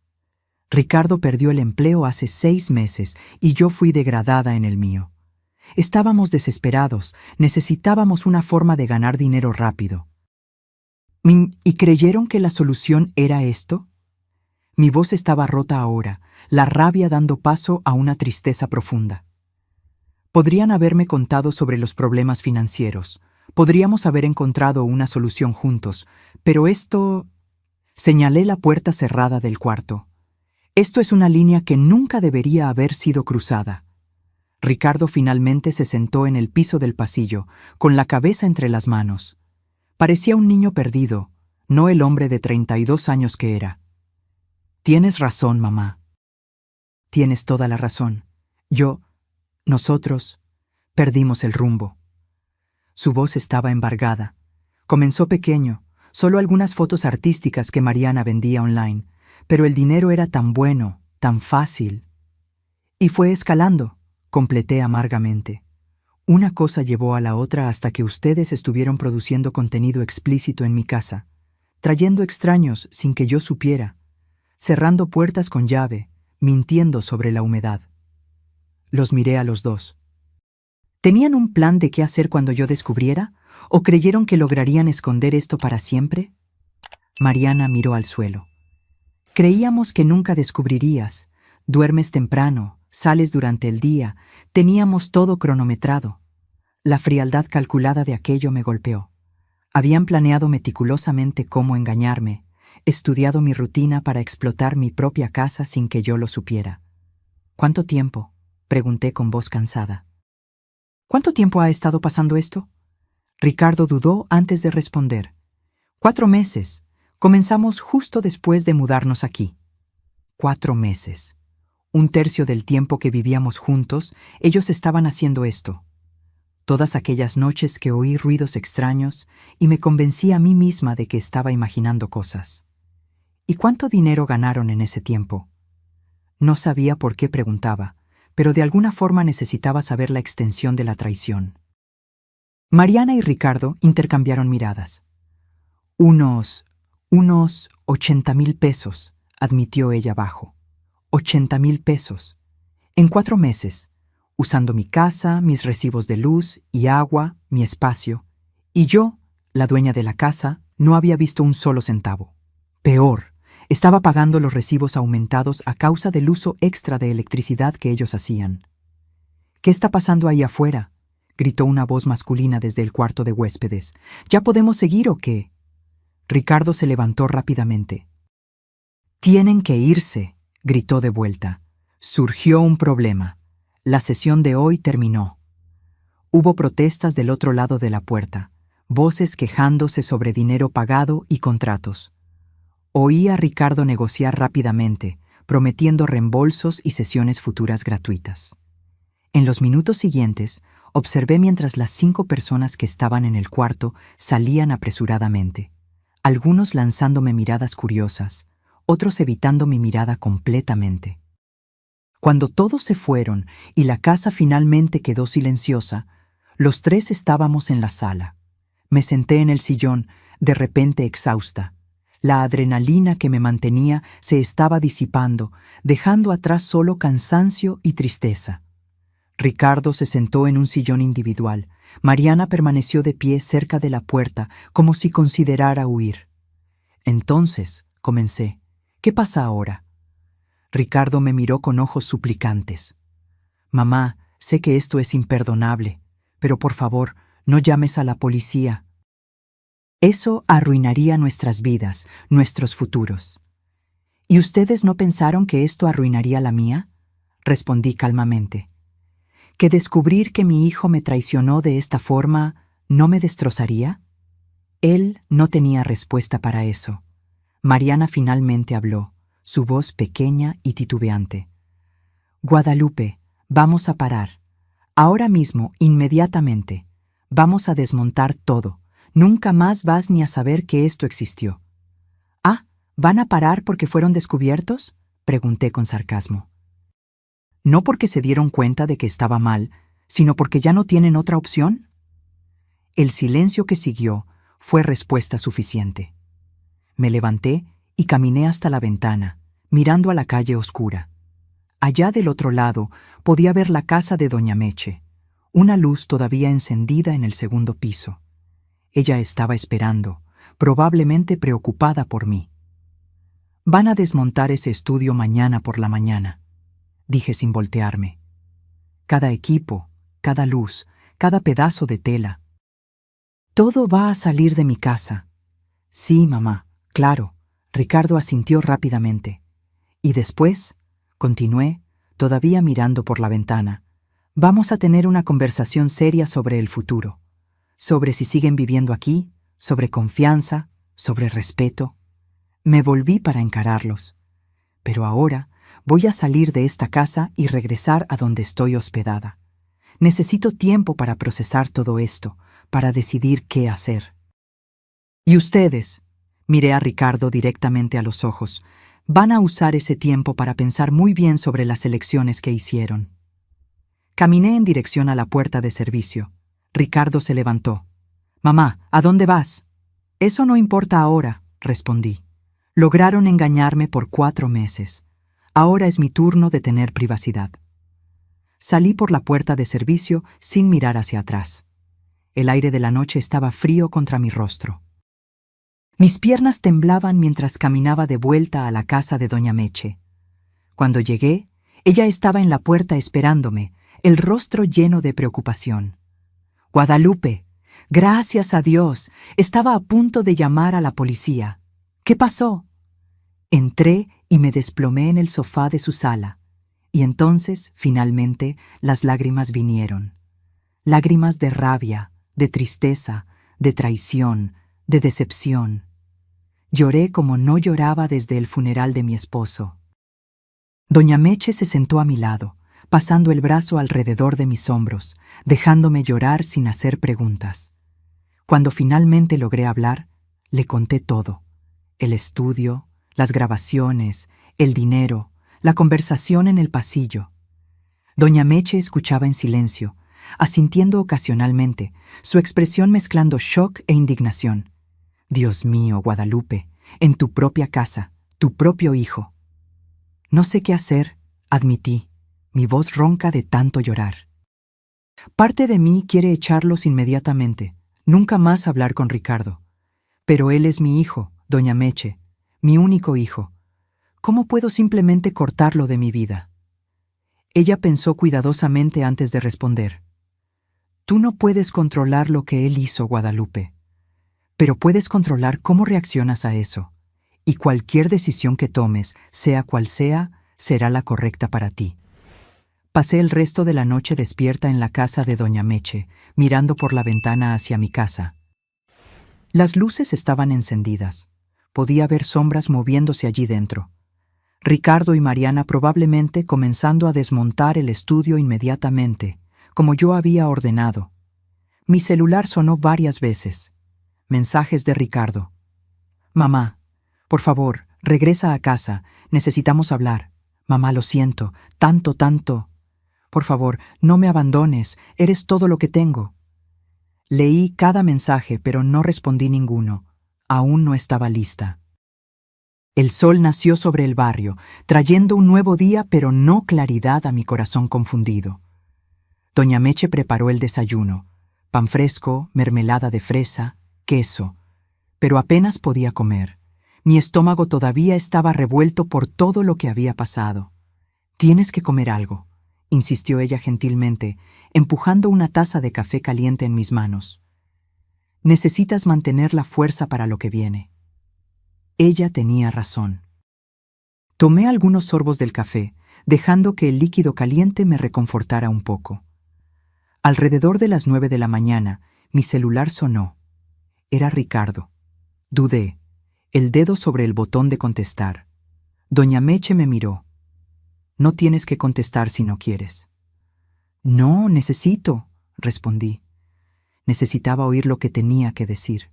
Ricardo perdió el empleo hace 6 meses y yo fui degradada en el mío. Estábamos necesitábamos una forma de ganar dinero rápido. ¿Y creyeron que la solución era esto? Mi voz estaba rota ahora, la rabia dando paso a una tristeza profunda. Podrían haberme contado sobre los problemas financieros. Podríamos haber encontrado una solución juntos, pero esto... Señalé la puerta cerrada del cuarto. Esto es una línea que nunca debería haber sido cruzada. Ricardo finalmente se sentó en el piso del pasillo, con la cabeza entre las manos. Parecía un niño perdido, no el hombre de 32 años que era. Tienes razón, mamá. Tienes toda la razón. Nosotros, perdimos el rumbo. Su voz estaba embargada. Comenzó pequeño, solo algunas fotos artísticas que Mariana vendía online, pero el dinero era tan bueno, tan fácil. Y fue escalando, completé amargamente. Una cosa llevó a la otra hasta que ustedes estuvieron produciendo contenido explícito en mi casa, trayendo extraños sin que yo supiera, cerrando puertas con llave, mintiendo sobre la humedad. Los miré a los dos. ¿Tenían un plan de qué hacer cuando yo descubriera? ¿O creyeron que lograrían esconder esto para siempre? Mariana miró al suelo. Creíamos que nunca descubrirías. Duermes temprano, sales durante el día, teníamos todo cronometrado. La frialdad calculada de aquello me golpeó. Habían planeado meticulosamente cómo engañarme, estudiado mi rutina para explotar mi propia casa sin que yo lo supiera. ¿Cuánto tiempo?, pregunté con voz cansada. ¿Cuánto tiempo ha estado pasando esto? Ricardo dudó antes de responder. 4 meses. Comenzamos justo después de mudarnos aquí. 4 meses. 1/3 del tiempo que vivíamos juntos, ellos estaban haciendo esto. Todas aquellas noches que oí ruidos extraños y me convencí a mí misma de que estaba imaginando cosas. ¿Y cuánto dinero ganaron en ese tiempo? No sabía por qué preguntaba, pero de alguna forma necesitaba saber la extensión de la traición. Mariana y Ricardo intercambiaron miradas. Unos 80,000 pesos, admitió ella bajo. 80,000 pesos. En 4 meses, usando mi casa, mis recibos de luz y agua, mi espacio. Y yo, la dueña de la casa, no había visto un solo centavo. Peor, estaba pagando los recibos aumentados a causa del uso extra de electricidad que ellos hacían. ¿Qué está pasando ahí afuera?, gritó una voz masculina desde el cuarto de huéspedes. ¿Ya podemos seguir o qué? Ricardo se levantó rápidamente. Tienen que irse, gritó de vuelta. Surgió un problema. La sesión de hoy terminó. Hubo protestas del otro lado de la puerta, voces quejándose sobre dinero pagado y contratos. Oí a Ricardo negociar rápidamente, prometiendo reembolsos y sesiones futuras gratuitas. En los minutos siguientes, observé mientras las 5 personas que estaban en el cuarto salían apresuradamente, algunos lanzándome miradas curiosas, otros evitando mi mirada completamente. Cuando todos se fueron y la casa finalmente quedó silenciosa, los 3 estábamos en la sala. Me senté en el sillón, de repente exhausta. La adrenalina que me mantenía se estaba disipando, dejando atrás solo cansancio y tristeza. Ricardo se sentó en un sillón individual. Mariana permaneció de pie cerca de la puerta, como si considerara huir. Entonces, comencé, ¿qué pasa ahora? Ricardo me miró con ojos suplicantes. Mamá, sé que esto es imperdonable, pero por favor, no llames a la policía. Eso arruinaría nuestras vidas, nuestros futuros. ¿Y ustedes no pensaron que esto arruinaría la mía? Respondí calmamente. ¿Que descubrir que mi hijo me traicionó de esta forma no me destrozaría? Él no tenía respuesta para eso. Mariana finalmente habló, su voz pequeña y titubeante. Guadalupe, vamos a parar. Ahora mismo, inmediatamente. Vamos a desmontar todo. Nunca más vas ni a saber que esto existió. Ah, ¿van a parar porque fueron descubiertos? Pregunté con sarcasmo. No porque se dieron cuenta de que estaba mal, sino porque ya no tienen otra opción. El silencio que siguió fue respuesta suficiente. Me levanté y caminé hasta la ventana, mirando a la calle oscura. Allá del otro lado podía ver la casa de doña Meche, una luz todavía encendida en el segundo piso. Ella estaba esperando, probablemente preocupada por mí. Van a desmontar ese estudio mañana por la mañana, dije sin voltearme. Cada equipo, cada luz, cada pedazo de tela. Todo va a salir de mi casa. Sí, mamá, claro. Ricardo asintió rápidamente. Y después, continué, todavía mirando por la ventana, vamos a tener una conversación seria sobre el futuro, sobre si siguen viviendo aquí, sobre confianza, sobre respeto. Me volví para encararlos. Pero ahora voy a salir de esta casa y regresar a donde estoy hospedada. Necesito tiempo para procesar todo esto, para decidir qué hacer. ¿Y ustedes? Miré a Ricardo directamente a los ojos. Van a usar ese tiempo para pensar muy bien sobre las elecciones que hicieron. Caminé en dirección a la puerta de servicio. Ricardo se levantó. Mamá, ¿a dónde vas? Eso no importa ahora, respondí. Lograron engañarme por 4 meses. Ahora es mi turno de tener privacidad. Salí por la puerta de servicio sin mirar hacia atrás. El aire de la noche estaba frío contra mi rostro. Mis piernas temblaban mientras caminaba de vuelta a la casa de doña Meche. Cuando llegué, ella estaba en la puerta esperándome, el rostro lleno de preocupación. Guadalupe, gracias a Dios, estaba a punto de llamar a la policía. ¿Qué pasó? Entré y me desplomé en el sofá de su sala, y entonces, finalmente, las lágrimas vinieron. Lágrimas de rabia, de tristeza, de traición, de decepción. Lloré como no lloraba desde el funeral de mi esposo. Doña Meche se sentó a mi lado, pasando el brazo alrededor de mis hombros, dejándome llorar sin hacer preguntas. Cuando finalmente logré hablar, le conté todo. El estudio, las grabaciones, el dinero, la conversación en el pasillo. Doña Meche escuchaba en silencio, asintiendo ocasionalmente, su expresión mezclando shock e indignación. Dios mío, Guadalupe, en tu propia casa, tu propio hijo. No sé qué hacer, admití, mi voz ronca de tanto llorar. Parte de mí quiere echarlos inmediatamente, nunca más hablar con Ricardo. Pero él es mi hijo, doña Meche, mi único hijo. ¿Cómo puedo simplemente cortarlo de mi vida? Ella pensó cuidadosamente antes de responder. Tú no puedes controlar lo que él hizo, Guadalupe. Pero puedes controlar cómo reaccionas a eso, y cualquier decisión que tomes, sea cual sea, será la correcta para ti. Pasé el resto de la noche despierta en la casa de doña Meche, mirando por la ventana hacia mi casa. Las luces estaban encendidas. Podía ver sombras moviéndose allí dentro. Ricardo y Mariana probablemente comenzando a desmontar el estudio inmediatamente, como yo había ordenado. Mi celular sonó varias veces. Mensajes de Ricardo. Mamá, por favor, regresa a casa, necesitamos hablar. Mamá, lo siento, tanto. Por favor, no me abandones, eres todo lo que tengo. Leí cada mensaje, pero no respondí ninguno. Aún no estaba lista. El sol nació sobre el barrio, trayendo un nuevo día, pero no claridad a mi corazón confundido. Doña Meche preparó el desayuno: pan fresco, mermelada de fresa, queso. Pero apenas podía comer. Mi estómago todavía estaba revuelto por todo lo que había pasado. «Tienes que comer algo», insistió ella gentilmente, empujando una taza de café caliente en mis manos. «Necesitas mantener la fuerza para lo que viene». Ella tenía razón. Tomé algunos sorbos del café, dejando que el líquido caliente me reconfortara un poco. Alrededor de las 9 de la mañana, mi celular sonó. Era Ricardo. Dudé, el dedo sobre el botón de contestar. Doña Meche me miró. «No tienes que contestar si no quieres». «No, necesito», respondí. Necesitaba oír lo que tenía que decir.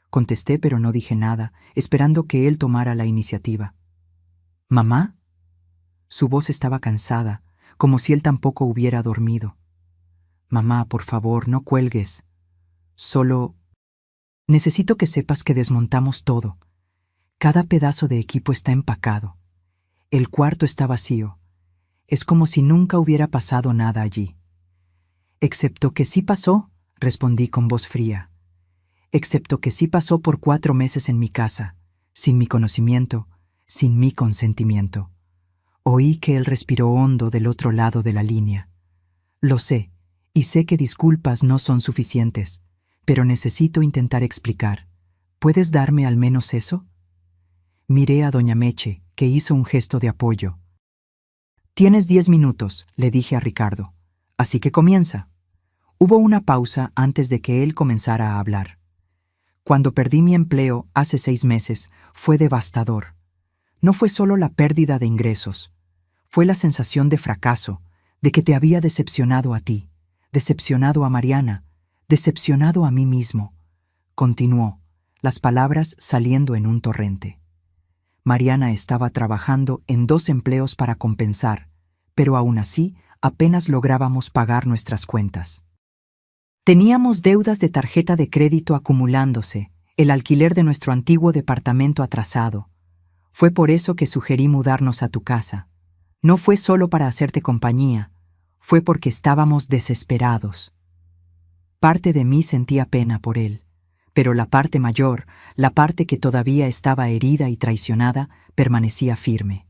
Contesté, pero no dije nada, esperando que él tomara la iniciativa. «¿Mamá?» Su voz estaba cansada, como si él tampoco hubiera dormido. «Mamá, por favor, no cuelgues. Solo... necesito que sepas que desmontamos todo. Cada pedazo de equipo está empacado. El cuarto está vacío. Es como si nunca hubiera pasado nada allí». «Excepto que sí pasó», respondí con voz fría. «Excepto que sí pasó por 4 meses en mi casa, sin mi conocimiento, sin mi consentimiento». Oí que él respiró hondo del otro lado de la línea. «Lo sé, y sé que disculpas no son suficientes, pero necesito intentar explicar. ¿Puedes darme al menos eso?» Miré a doña Meche, que hizo un gesto de apoyo. «Tienes 10 minutos», le dije a Ricardo. «Así que comienza». Hubo una pausa antes de que él comenzara a hablar. «Cuando perdí mi empleo hace 6 meses, fue devastador. No fue solo la pérdida de ingresos. Fue la sensación de fracaso, de que te había decepcionado a ti, decepcionado a Mariana, decepcionado a mí mismo». Continuó, las palabras saliendo en un torrente. Mariana estaba trabajando en 2 empleos para compensar, pero aún así apenas lográbamos pagar nuestras cuentas. Teníamos deudas de tarjeta de crédito acumulándose, el alquiler de nuestro antiguo departamento atrasado. Fue por eso que sugerí mudarnos a tu casa. No fue solo para hacerte compañía, fue porque estábamos desesperados. Parte de mí sentía pena por él, pero la parte mayor, la parte que todavía estaba herida y traicionada, permanecía firme.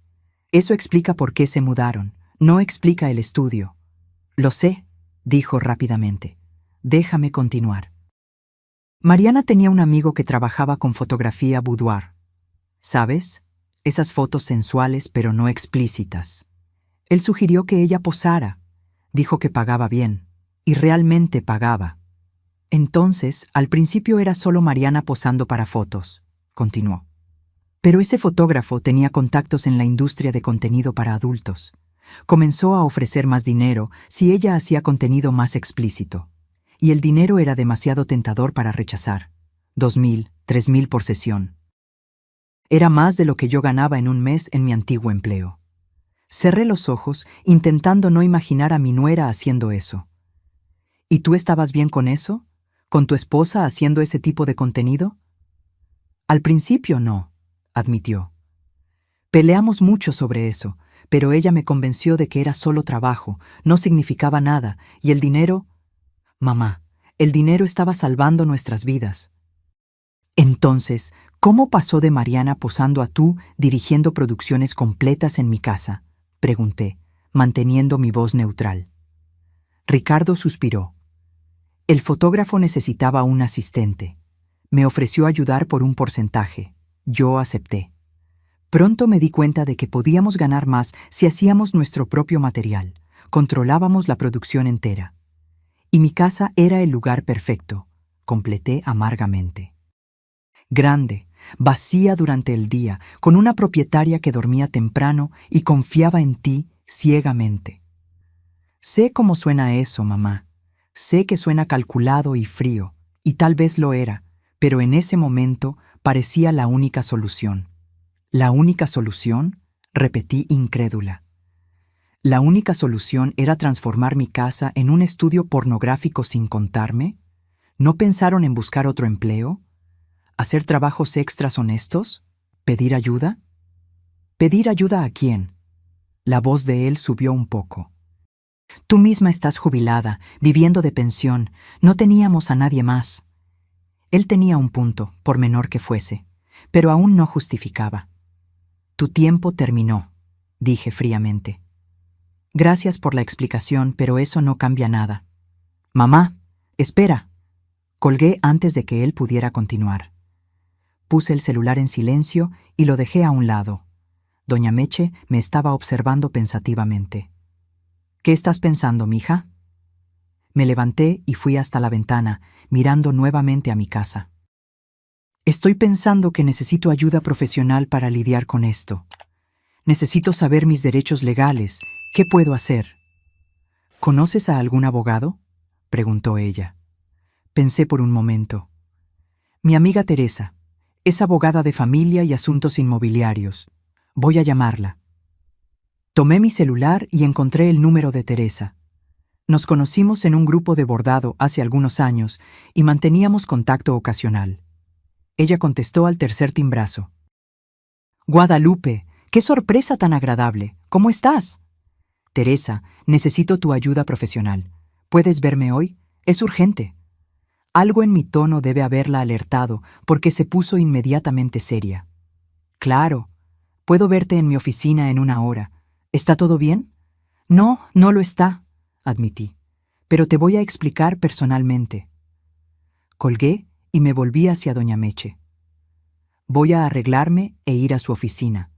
Eso explica por qué se mudaron, no explica el estudio. «Lo sé», dijo rápidamente. «Déjame continuar». Mariana tenía un amigo que trabajaba con fotografía boudoir. ¿Sabes? Esas fotos sensuales pero no explícitas. Él sugirió que ella posara. Dijo que pagaba bien. Y realmente pagaba. Entonces, al principio era solo Mariana posando para fotos, continuó. Pero ese fotógrafo tenía contactos en la industria de contenido para adultos. Comenzó a ofrecer más dinero si ella hacía contenido más explícito. Y el dinero era demasiado tentador para rechazar. 2.000, 3.000 por sesión. Era más de lo que yo ganaba en un mes en mi antiguo empleo. Cerré los ojos, intentando no imaginar a mi nuera haciendo eso. ¿Y tú estabas bien con eso? ¿Con tu esposa haciendo ese tipo de contenido? Al principio no, admitió. Peleamos mucho sobre eso, pero ella me convenció de que era solo trabajo, no significaba nada, y el dinero... Mamá, el dinero estaba salvando nuestras vidas. Entonces, ¿cómo pasó de Mariana posando a tú dirigiendo producciones completas en mi casa?, pregunté, manteniendo mi voz neutral. Ricardo suspiró. El fotógrafo necesitaba un asistente. Me ofreció ayudar por un porcentaje. Yo acepté. Pronto me di cuenta de que podíamos ganar más si hacíamos nuestro propio material, controlábamos la producción entera. Y mi casa era el lugar perfecto, completé amargamente. Grande, vacía durante el día, con una propietaria que dormía temprano y confiaba en ti ciegamente. Sé cómo suena eso, mamá. Sé que suena calculado y frío, y tal vez lo era, pero en ese momento parecía la única solución. ¿La única solución? Repetí incrédula. ¿La única solución era transformar mi casa en un estudio pornográfico sin contarme? ¿No pensaron en buscar otro empleo? ¿Hacer trabajos extras honestos? ¿Pedir ayuda? ¿Pedir ayuda a quién? La voz de él subió un poco. Tú misma estás jubilada, viviendo de pensión. No teníamos a nadie más. Él tenía un punto, por menor que fuese, pero aún no justificaba. Tu tiempo terminó, dije fríamente. Gracias por la explicación, pero eso no cambia nada. Mamá, espera. Colgué antes de que él pudiera continuar. Puse el celular en silencio y lo dejé a un lado. Doña Meche me estaba observando pensativamente. ¿Qué estás pensando, mija? Me levanté y fui hasta la ventana, mirando nuevamente a mi casa. Estoy pensando que necesito ayuda profesional para lidiar con esto. Necesito saber mis derechos legales. ¿Qué puedo hacer? ¿Conoces a algún abogado? Preguntó ella. Pensé por un momento. Mi amiga Teresa. Es abogada de familia y asuntos inmobiliarios. Voy a llamarla. Tomé mi celular y encontré el número de Teresa. Nos conocimos en un grupo de bordado hace algunos años y manteníamos contacto ocasional. Ella contestó al tercer timbrazo. Guadalupe, qué sorpresa tan agradable. ¿Cómo estás? Teresa, necesito tu ayuda profesional. ¿Puedes verme hoy? Es urgente. Algo en mi tono debe haberla alertado, porque se puso inmediatamente seria. Claro, puedo verte en mi oficina en 1 hora. ¿Está todo bien? No, no lo está, admití. Pero te voy a explicar personalmente. Colgué y me volví hacia doña Meche. Voy a arreglarme e ir a su oficina.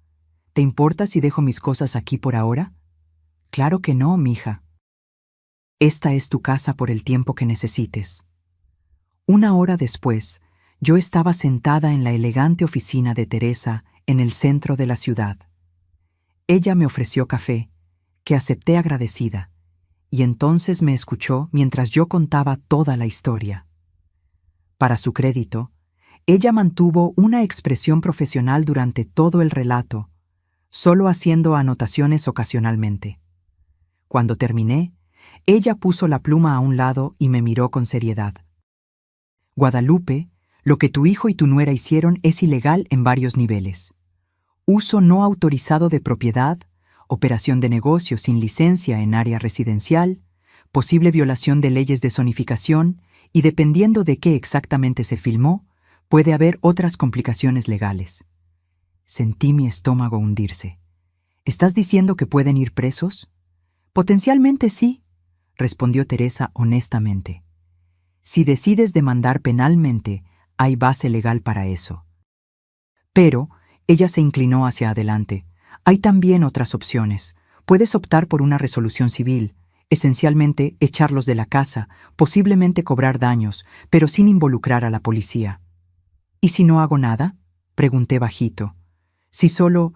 ¿Te importa si dejo mis cosas aquí por ahora? Claro que no, mija. Esta es tu casa por el tiempo que necesites. 1 hora después, yo estaba sentada en la elegante oficina de Teresa en el centro de la ciudad. Ella me ofreció café, que acepté agradecida, y entonces me escuchó mientras yo contaba toda la historia. Para su crédito, ella mantuvo una expresión profesional durante todo el relato, solo haciendo anotaciones ocasionalmente. Cuando terminé, ella puso la pluma a un lado y me miró con seriedad. Guadalupe, lo que tu hijo y tu nuera hicieron es ilegal en varios niveles. Uso no autorizado de propiedad, operación de negocio sin licencia en área residencial, posible violación de leyes de zonificación y dependiendo de qué exactamente se filmó, puede haber otras complicaciones legales. Sentí mi estómago hundirse. ¿Estás diciendo que pueden ir presos? Potencialmente sí, respondió Teresa honestamente. Si decides demandar penalmente, hay base legal para eso. Pero ella se inclinó hacia adelante. Hay también otras opciones. Puedes optar por una resolución civil, esencialmente echarlos de la casa, posiblemente cobrar daños, pero sin involucrar a la policía. ¿Y si no hago nada? Pregunté bajito. ¿Si solo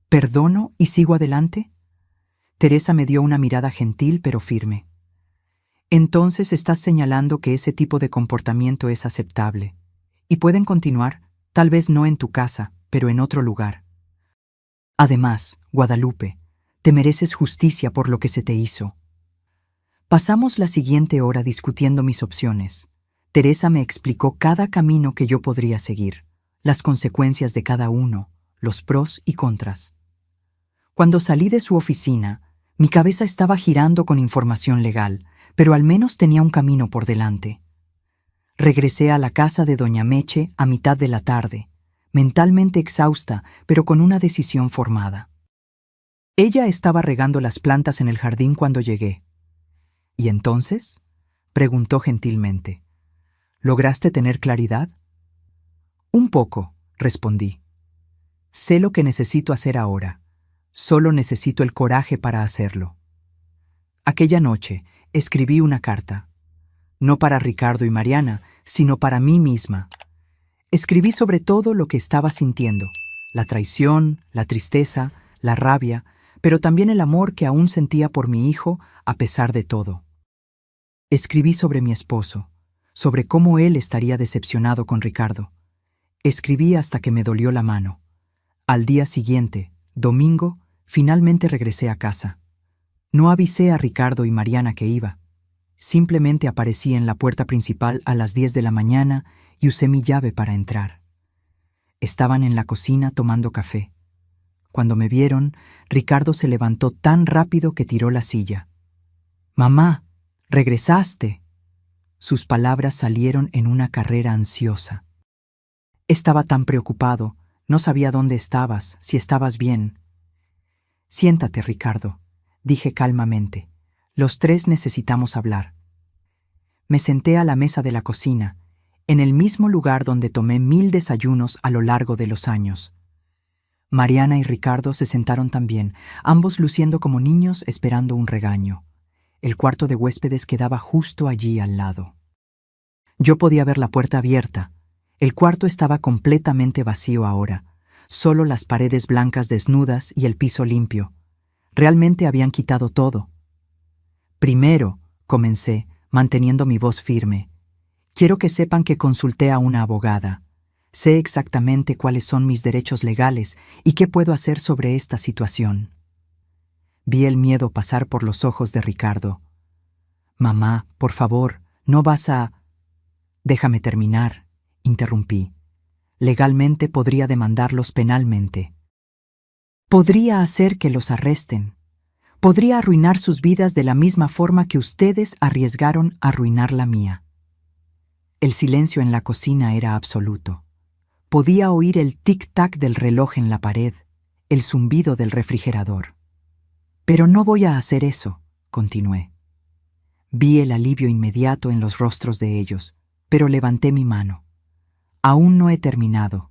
perdono y sigo adelante? Teresa me dio una mirada gentil pero firme. Entonces estás señalando que ese tipo de comportamiento es aceptable. Y pueden continuar, tal vez no en tu casa, pero en otro lugar. Además, Guadalupe, te mereces justicia por lo que se te hizo. Pasamos la siguiente hora discutiendo mis opciones. Teresa me explicó cada camino que yo podría seguir, las consecuencias de cada uno, los pros y contras. Cuando salí de su oficina, mi cabeza estaba girando con información legal, pero al menos tenía un camino por delante. Regresé a la casa de doña Meche a mitad de la tarde, mentalmente exhausta, pero con una decisión formada. Ella estaba regando las plantas en el jardín cuando llegué. ¿Y entonces? Preguntó gentilmente. ¿Lograste tener claridad? Un poco, respondí. Sé lo que necesito hacer ahora. Solo necesito el coraje para hacerlo. Aquella noche escribí una carta, no para Ricardo y Mariana, sino para mí misma. Escribí sobre todo lo que estaba sintiendo, la traición, la tristeza, la rabia, pero también el amor que aún sentía por mi hijo a pesar de todo. Escribí sobre mi esposo, sobre cómo él estaría decepcionado con Ricardo. Escribí hasta que me dolió la mano. Al día siguiente, domingo, finalmente regresé a casa. No avisé a Ricardo y Mariana que iba. Simplemente aparecí en la puerta principal a las 10 de la mañana y usé mi llave para entrar. Estaban en la cocina tomando café. Cuando me vieron, Ricardo se levantó tan rápido que tiró la silla. «Mamá, regresaste». Sus palabras salieron en una carrera ansiosa. Estaba tan preocupado, no sabía dónde estabas, si estabas bien. «Siéntate, Ricardo», dije calmamente. «Los tres necesitamos hablar». Me senté a la mesa de la cocina, en el mismo lugar donde tomé 1000 desayunos a lo largo de los años. Mariana y Ricardo se sentaron también, ambos luciendo como niños esperando un regaño. El cuarto de huéspedes quedaba justo allí al lado. Yo podía ver la puerta abierta. El cuarto estaba completamente vacío ahora, solo las paredes blancas desnudas y el piso limpio. Realmente habían quitado todo. «Primero», comencé, manteniendo mi voz firme, «quiero que sepan que consulté a una abogada. Sé exactamente cuáles son mis derechos legales y qué puedo hacer sobre esta situación». Vi el miedo pasar por los ojos de Ricardo. «Mamá, por favor, no vas a...» «Déjame terminar», interrumpí. «Legalmente podría demandarlos penalmente. Podría hacer que los arresten. Podría arruinar sus vidas de la misma forma que ustedes arriesgaron a arruinar la mía». El silencio en la cocina era absoluto. Podía oír el tic-tac del reloj en la pared, el zumbido del refrigerador. «Pero no voy a hacer eso», continué. Vi el alivio inmediato en los rostros de ellos, pero levanté mi mano. «Aún no he terminado.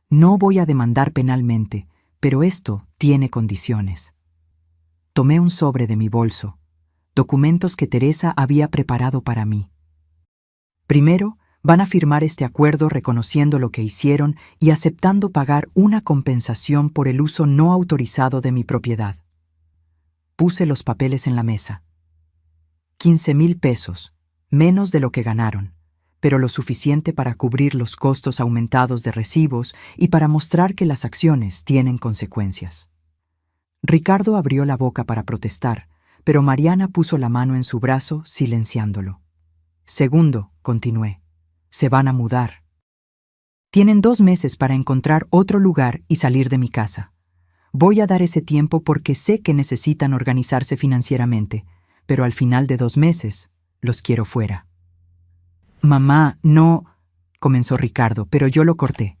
No voy a demandar penalmente, pero esto tiene condiciones». Tomé un sobre de mi bolso, documentos que Teresa había preparado para mí. «Primero, van a firmar este acuerdo reconociendo lo que hicieron y aceptando pagar una compensación por el uso no autorizado de mi propiedad». Puse los papeles en la mesa. 15,000 pesos, menos de lo que ganaron, pero lo suficiente para cubrir los costos aumentados de recibos y para mostrar que las acciones tienen consecuencias. Ricardo abrió la boca para protestar, pero Mariana puso la mano en su brazo, silenciándolo. «Segundo», continué, «se van a mudar. Tienen 2 meses para encontrar otro lugar y salir de mi casa. Voy a dar ese tiempo porque sé que necesitan organizarse financieramente, pero al final de 2 meses los quiero fuera». «Mamá, no», comenzó Ricardo, pero yo lo corté.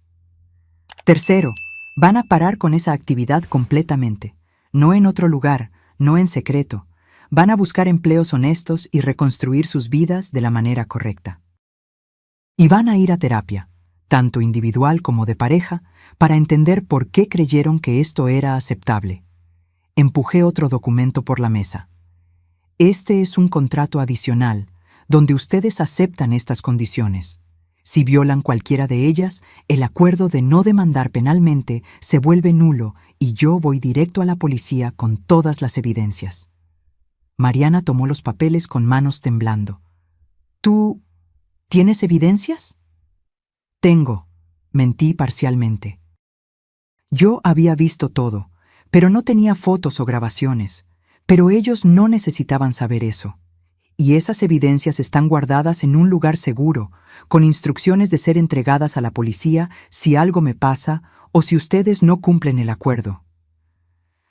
«Tercero, van a parar con esa actividad completamente. No en otro lugar, no en secreto. Van a buscar empleos honestos y reconstruir sus vidas de la manera correcta. Y van a ir a terapia, tanto individual como de pareja, para entender por qué creyeron que esto era aceptable». Empujé otro documento por la mesa. «Este es un contrato adicional, donde ustedes aceptan estas condiciones. Si violan cualquiera de ellas, el acuerdo de no demandar penalmente se vuelve nulo y yo voy directo a la policía con todas las evidencias». Mariana tomó los papeles con manos temblando. «¿Tú tienes evidencias?» «Tengo», mentí parcialmente. Yo había visto todo, pero no tenía fotos o grabaciones. Pero ellos no necesitaban saber eso. Y esas evidencias están guardadas en un lugar seguro, con instrucciones de ser entregadas a la policía si algo me pasa o si ustedes no cumplen el acuerdo.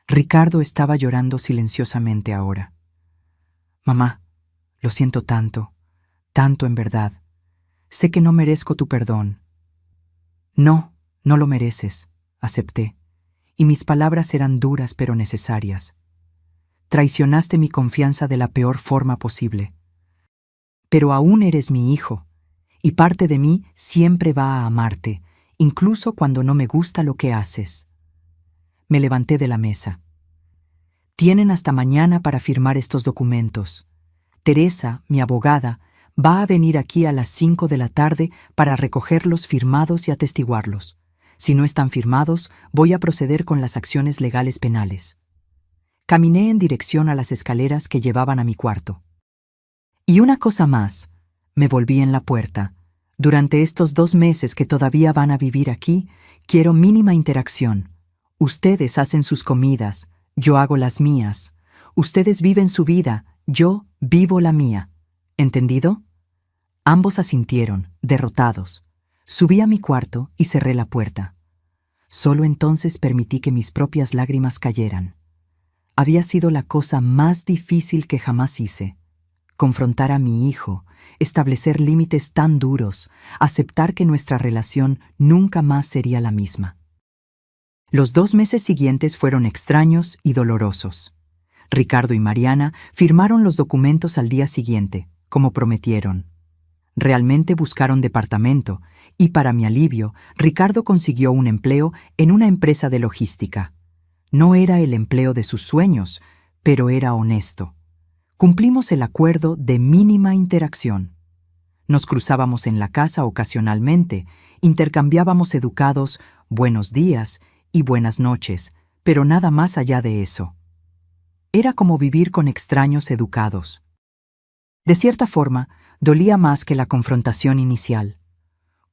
Ricardo estaba llorando silenciosamente ahora. «Mamá, lo siento tanto, tanto en verdad. Sé que no merezco tu perdón». «No, no lo mereces», acepté, y mis palabras eran duras pero necesarias. «Traicionaste mi confianza de la peor forma posible. Pero aún eres mi hijo, y parte de mí siempre va a amarte, incluso cuando no me gusta lo que haces». Me levanté de la mesa. Tienen hasta mañana para firmar estos documentos. Teresa, mi abogada, va a venir aquí a las 5 de la tarde para recogerlos firmados y atestiguarlos. Si no están firmados, voy a proceder con las acciones legales penales. Caminé en dirección a las escaleras que llevaban a mi cuarto. Y una cosa más, me volví en la puerta. Durante estos 2 meses que todavía van a vivir aquí, quiero mínima interacción. Ustedes hacen sus comidas, yo hago las mías. Ustedes viven su vida, yo vivo la mía. ¿Entendido? Ambos asintieron, derrotados. Subí a mi cuarto y cerré la puerta. Solo entonces permití que mis propias lágrimas cayeran. Había sido la cosa más difícil que jamás hice. Confrontar a mi hijo, establecer límites tan duros, aceptar que nuestra relación nunca más sería la misma. Los 2 meses siguientes fueron extraños y dolorosos. Ricardo y Mariana firmaron los documentos al día siguiente, como prometieron. Realmente buscaron departamento y, para mi alivio, Ricardo consiguió un empleo en una empresa de logística. No era el empleo de sus sueños, pero era honesto. Cumplimos el acuerdo de mínima interacción. Nos cruzábamos en la casa ocasionalmente, intercambiábamos educados buenos días y buenas noches, pero nada más allá de eso. Era como vivir con extraños educados. De cierta forma, dolía más que la confrontación inicial.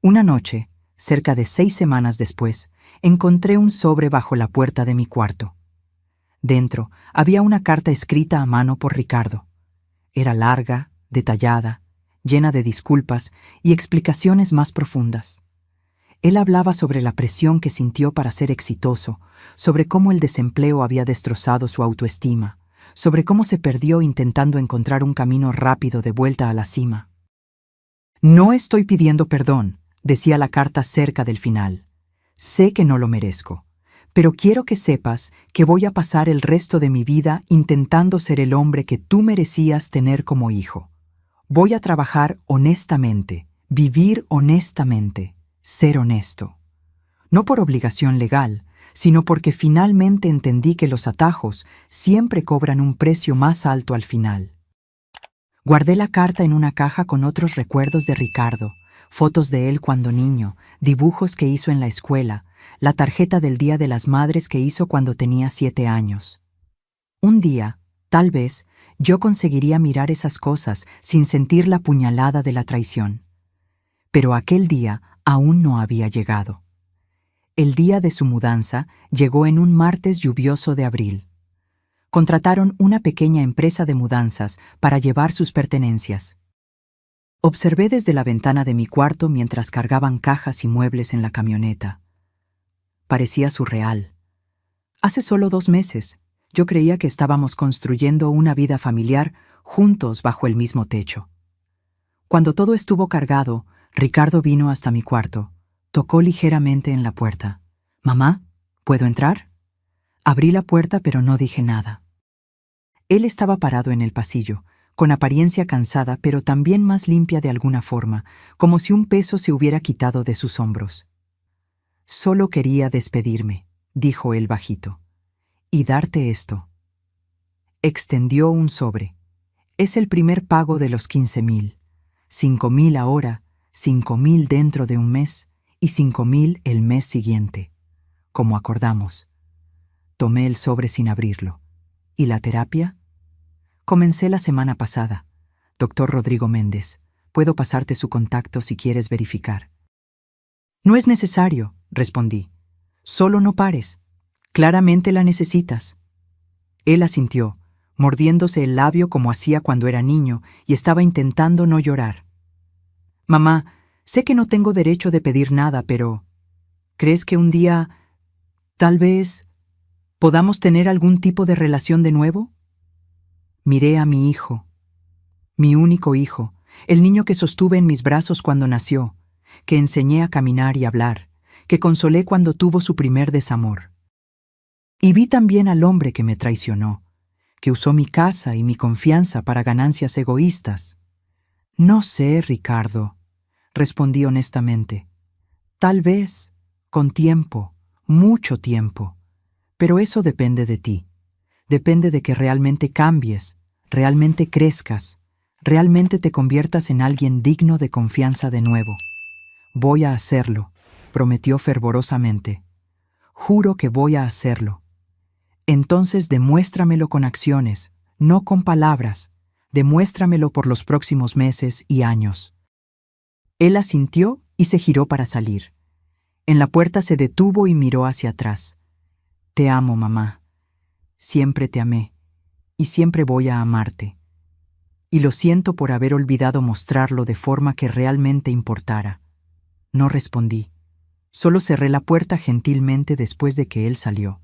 Una noche, cerca de 6 semanas después, encontré un sobre bajo la puerta de mi cuarto. Dentro había una carta escrita a mano por Ricardo. Era larga, detallada, llena de disculpas y explicaciones más profundas. Él hablaba sobre la presión que sintió para ser exitoso, sobre cómo el desempleo había destrozado su autoestima, sobre cómo se perdió intentando encontrar un camino rápido de vuelta a la cima. No estoy pidiendo perdón, decía la carta cerca del final. Sé que no lo merezco, pero quiero que sepas que voy a pasar el resto de mi vida intentando ser el hombre que tú merecías tener como hijo. Voy a trabajar honestamente, vivir honestamente, ser honesto. No por obligación legal, sino porque finalmente entendí que los atajos siempre cobran un precio más alto al final. Guardé la carta en una caja con otros recuerdos de Ricardo, fotos de él cuando niño, dibujos que hizo en la escuela, la tarjeta del Día de las Madres que hizo cuando tenía 7 años. Un día, tal vez, yo conseguiría mirar esas cosas sin sentir la puñalada de la traición. Pero aquel día aún no había llegado. El día de su mudanza llegó en un martes lluvioso de abril. Contrataron una pequeña empresa de mudanzas para llevar sus pertenencias. Observé desde la ventana de mi cuarto mientras cargaban cajas y muebles en la camioneta. Parecía surreal. Hace solo 2 meses, yo creía que estábamos construyendo una vida familiar juntos bajo el mismo techo. Cuando todo estuvo cargado, Ricardo vino hasta mi cuarto. Tocó ligeramente en la puerta. «Mamá, ¿puedo entrar?» Abrí la puerta, pero no dije nada. Él estaba parado en el pasillo, con apariencia cansada, pero también más limpia de alguna forma, como si un peso se hubiera quitado de sus hombros. «Solo quería despedirme», dijo él bajito, «y darte esto». Extendió un sobre. «Es el primer pago de los 15,000. 5,000 ahora, 5,000 dentro de un mes y 5,000 el mes siguiente, como acordamos». Tomé el sobre sin abrirlo. ¿Y la terapia? Comencé la semana pasada. Doctor Rodrigo Méndez. Puedo pasarte su contacto si quieres verificar. No es necesario, respondí. Solo no pares. Claramente la necesitas. Él asintió, mordiéndose el labio como hacía cuando era niño y estaba intentando no llorar. Mamá, sé que no tengo derecho de pedir nada, pero ¿crees que un día, tal vez, podamos tener algún tipo de relación de nuevo? Miré a mi hijo, mi único hijo, el niño que sostuve en mis brazos cuando nació, que enseñé a caminar y hablar, que consolé cuando tuvo su primer desamor. Y vi también al hombre que me traicionó, que usó mi casa y mi confianza para ganancias egoístas. No sé, Ricardo, respondí honestamente. Tal vez, con tiempo, mucho tiempo. Pero eso depende de ti. Depende de que realmente cambies, realmente crezcas, realmente te conviertas en alguien digno de confianza de nuevo. Voy a hacerlo, prometió fervorosamente. Juro que voy a hacerlo. Entonces demuéstramelo con acciones, no con palabras. Demuéstramelo por los próximos meses y años. Él asintió y se giró para salir. En la puerta se detuvo y miró hacia atrás. Te amo, mamá. Siempre te amé, y siempre voy a amarte. Y lo siento por haber olvidado mostrarlo de forma que realmente importara. No respondí. Solo cerré la puerta gentilmente después de que él salió.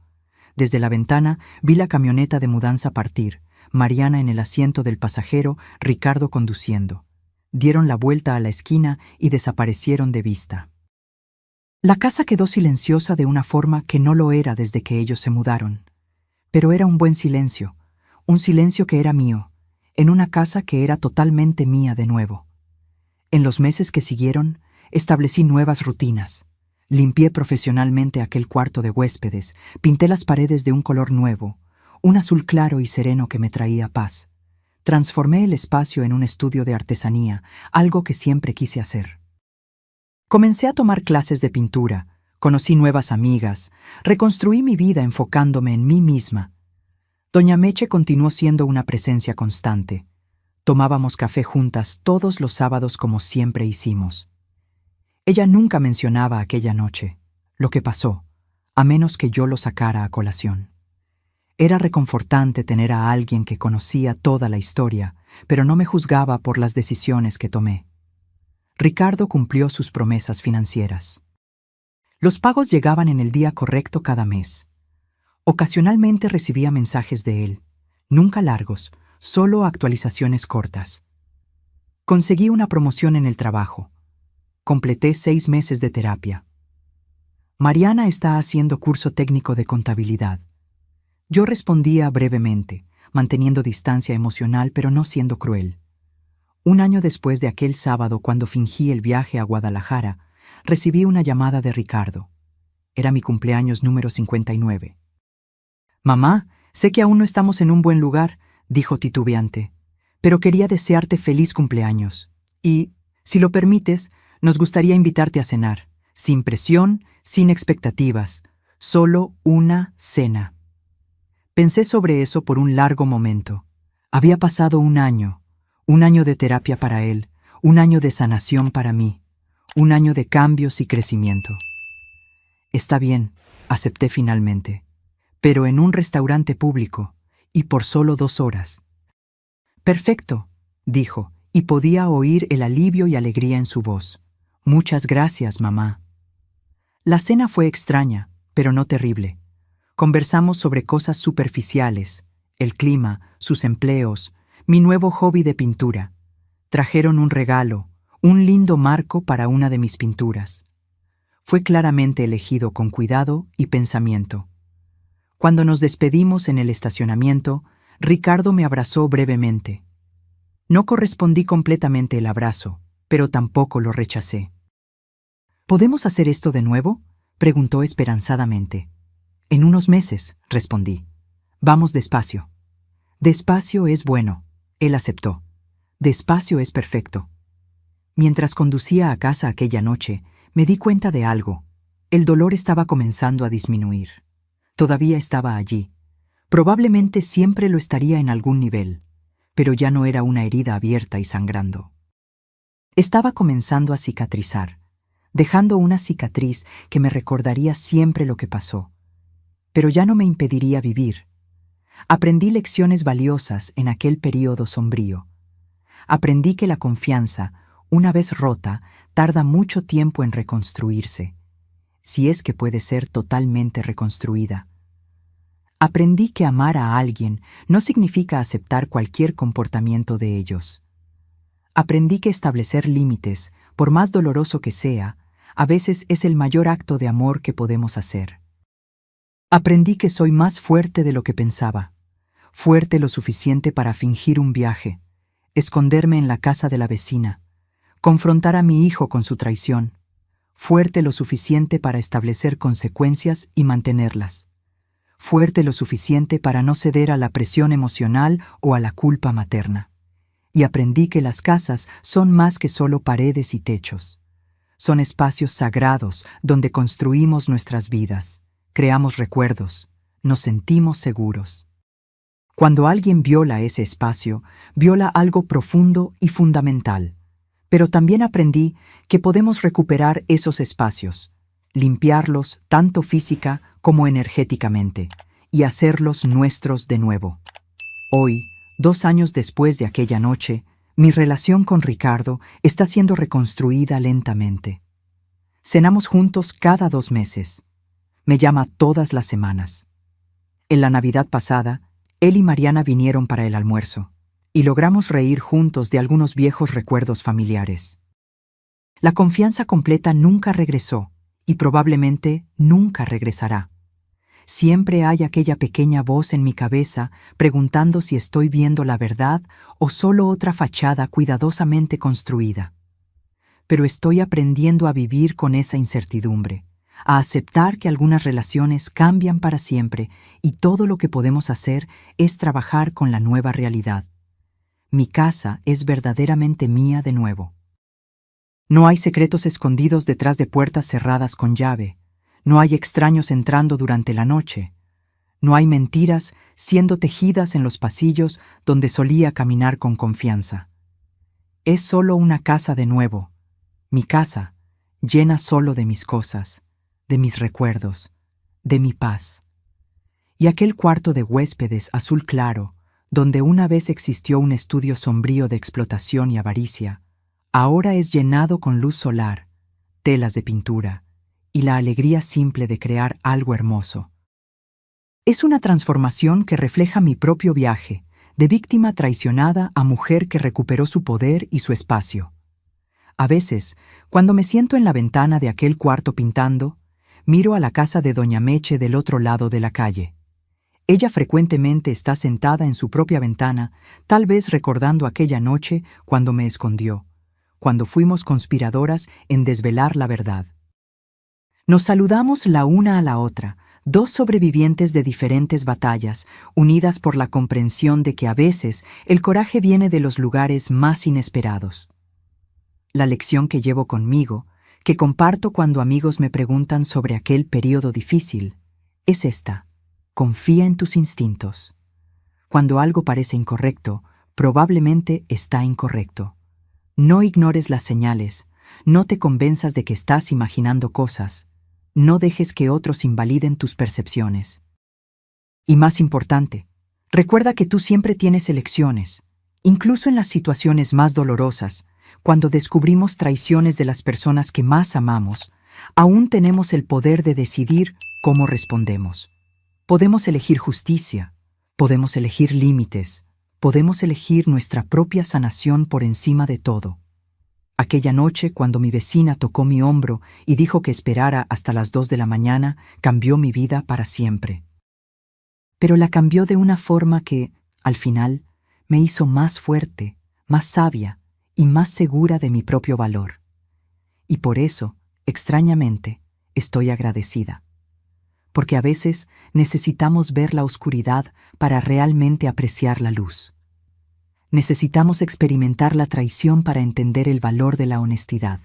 Desde la ventana vi la camioneta de mudanza partir, Mariana en el asiento del pasajero, Ricardo conduciendo. Dieron la vuelta a la esquina y desaparecieron de vista. La casa quedó silenciosa de una forma que no lo era desde que ellos se mudaron. Pero era un buen silencio, un silencio que era mío, en una casa que era totalmente mía de nuevo. En los meses que siguieron, establecí nuevas rutinas. Limpié profesionalmente aquel cuarto de huéspedes, pinté las paredes de un color nuevo, un azul claro y sereno que me traía paz. Transformé el espacio en un estudio de artesanía, algo que siempre quise hacer. Comencé a tomar clases de pintura, conocí nuevas amigas, reconstruí mi vida enfocándome en mí misma. Doña Meche continuó siendo una presencia constante. Tomábamos café juntas todos los sábados como siempre hicimos. Ella nunca mencionaba aquella noche, lo que pasó, a menos que yo lo sacara a colación. Era reconfortante tener a alguien que conocía toda la historia, pero no me juzgaba por las decisiones que tomé. Ricardo cumplió sus promesas financieras. Los pagos llegaban en el día correcto cada mes. Ocasionalmente recibía mensajes de él, nunca largos, solo actualizaciones cortas. Conseguí una promoción en el trabajo. Completé 6 meses de terapia. Mariana está haciendo curso técnico de contabilidad. Yo respondía brevemente, manteniendo distancia emocional pero no siendo cruel. Un año después de aquel sábado, cuando fingí el viaje a Guadalajara, recibí una llamada de Ricardo. Era mi cumpleaños número 59. «Mamá, sé que aún no estamos en un buen lugar», dijo titubeante, «pero quería desearte feliz cumpleaños. Y, si lo permites, nos gustaría invitarte a cenar, sin presión, sin expectativas, solo una cena». Pensé sobre eso por un largo momento. Había pasado un año de terapia para él, un año de sanación para mí, un año de cambios y crecimiento. «Está bien», acepté finalmente, «pero en un restaurante público, y por solo 2 horas». «Perfecto», dijo, y podía oír el alivio y alegría en su voz. «Muchas gracias, mamá». La cena fue extraña, pero no terrible. Conversamos sobre cosas superficiales, el clima, sus empleos, mi nuevo hobby de pintura. Trajeron un regalo, un lindo marco para una de mis pinturas. Fue claramente elegido con cuidado y pensamiento. Cuando nos despedimos en el estacionamiento, Ricardo me abrazó brevemente. No correspondí completamente el abrazo, pero tampoco lo rechacé. «¿Podemos hacer esto de nuevo?», preguntó esperanzadamente. «En unos meses», respondí. «Vamos despacio». «Despacio es bueno», él aceptó. «Despacio es perfecto». Mientras conducía a casa aquella noche, me di cuenta de algo. El dolor estaba comenzando a disminuir. Todavía estaba allí. Probablemente siempre lo estaría en algún nivel, pero ya no era una herida abierta y sangrando. Estaba comenzando a cicatrizar, dejando una cicatriz que me recordaría siempre lo que pasó, pero ya no me impediría vivir. Aprendí lecciones valiosas en aquel período sombrío. Aprendí que la confianza, una vez rota, tarda mucho tiempo en reconstruirse, si es que puede ser totalmente reconstruida. Aprendí que amar a alguien no significa aceptar cualquier comportamiento de ellos. Aprendí que establecer límites, por más doloroso que sea, a veces es el mayor acto de amor que podemos hacer. Aprendí que soy más fuerte de lo que pensaba, fuerte lo suficiente para fingir un viaje, esconderme en la casa de la vecina, confrontar a mi hijo con su traición, fuerte lo suficiente para establecer consecuencias y mantenerlas, fuerte lo suficiente para no ceder a la presión emocional o a la culpa materna. Y aprendí que las casas son más que solo paredes y techos. Son espacios sagrados donde construimos nuestras vidas, creamos recuerdos, nos sentimos seguros. Cuando alguien viola ese espacio, viola algo profundo y fundamental. Pero también aprendí que podemos recuperar esos espacios, limpiarlos tanto física como energéticamente, y hacerlos nuestros de nuevo. Hoy, 2 años después de aquella noche, mi relación con Ricardo está siendo reconstruida lentamente. Cenamos juntos cada 2 meses. Me llama todas las semanas. En la Navidad pasada, él y Mariana vinieron para el almuerzo, y logramos reír juntos de algunos viejos recuerdos familiares. La confianza completa nunca regresó, y probablemente nunca regresará. Siempre hay aquella pequeña voz en mi cabeza preguntando si estoy viendo la verdad o solo otra fachada cuidadosamente construida. Pero estoy aprendiendo a vivir con esa incertidumbre, a aceptar que algunas relaciones cambian para siempre y todo lo que podemos hacer es trabajar con la nueva realidad. Mi casa es verdaderamente mía de nuevo. No hay secretos escondidos detrás de puertas cerradas con llave. No hay extraños entrando durante la noche. No hay mentiras siendo tejidas en los pasillos donde solía caminar con confianza. Es solo una casa de nuevo. Mi casa, llena solo de mis cosas, de mis recuerdos, de mi paz. Y aquel cuarto de huéspedes azul claro, donde una vez existió un estudio sombrío de explotación y avaricia, ahora es llenado con luz solar, telas de pintura y la alegría simple de crear algo hermoso. Es una transformación que refleja mi propio viaje, de víctima traicionada a mujer que recuperó su poder y su espacio. A veces, cuando me siento en la ventana de aquel cuarto pintando, miro a la casa de Doña Meche del otro lado de la calle. Ella frecuentemente está sentada en su propia ventana, tal vez recordando aquella noche cuando me escondió, cuando fuimos conspiradoras en desvelar la verdad. Nos saludamos la una a la otra, 2 sobrevivientes de diferentes batallas, unidas por la comprensión de que a veces el coraje viene de los lugares más inesperados. La lección que llevo conmigo, que comparto cuando amigos me preguntan sobre aquel periodo difícil, es esta: confía en tus instintos. Cuando algo parece incorrecto, probablemente está incorrecto. No ignores las señales, no te convenzas de que estás imaginando cosas, no dejes que otros invaliden tus percepciones. Y más importante, recuerda que tú siempre tienes elecciones, incluso en las situaciones más dolorosas. Cuando descubrimos traiciones de las personas que más amamos, aún tenemos el poder de decidir cómo respondemos. Podemos elegir justicia, podemos elegir límites, podemos elegir nuestra propia sanación por encima de todo. Aquella noche, cuando mi vecina tocó mi hombro y dijo que esperara hasta las 2 de la mañana, cambió mi vida para siempre. Pero la cambió de una forma que, al final, me hizo más fuerte, más sabia y más segura de mi propio valor. Y por eso, extrañamente, estoy agradecida. Porque a veces necesitamos ver la oscuridad para realmente apreciar la luz. Necesitamos experimentar la traición para entender el valor de la honestidad.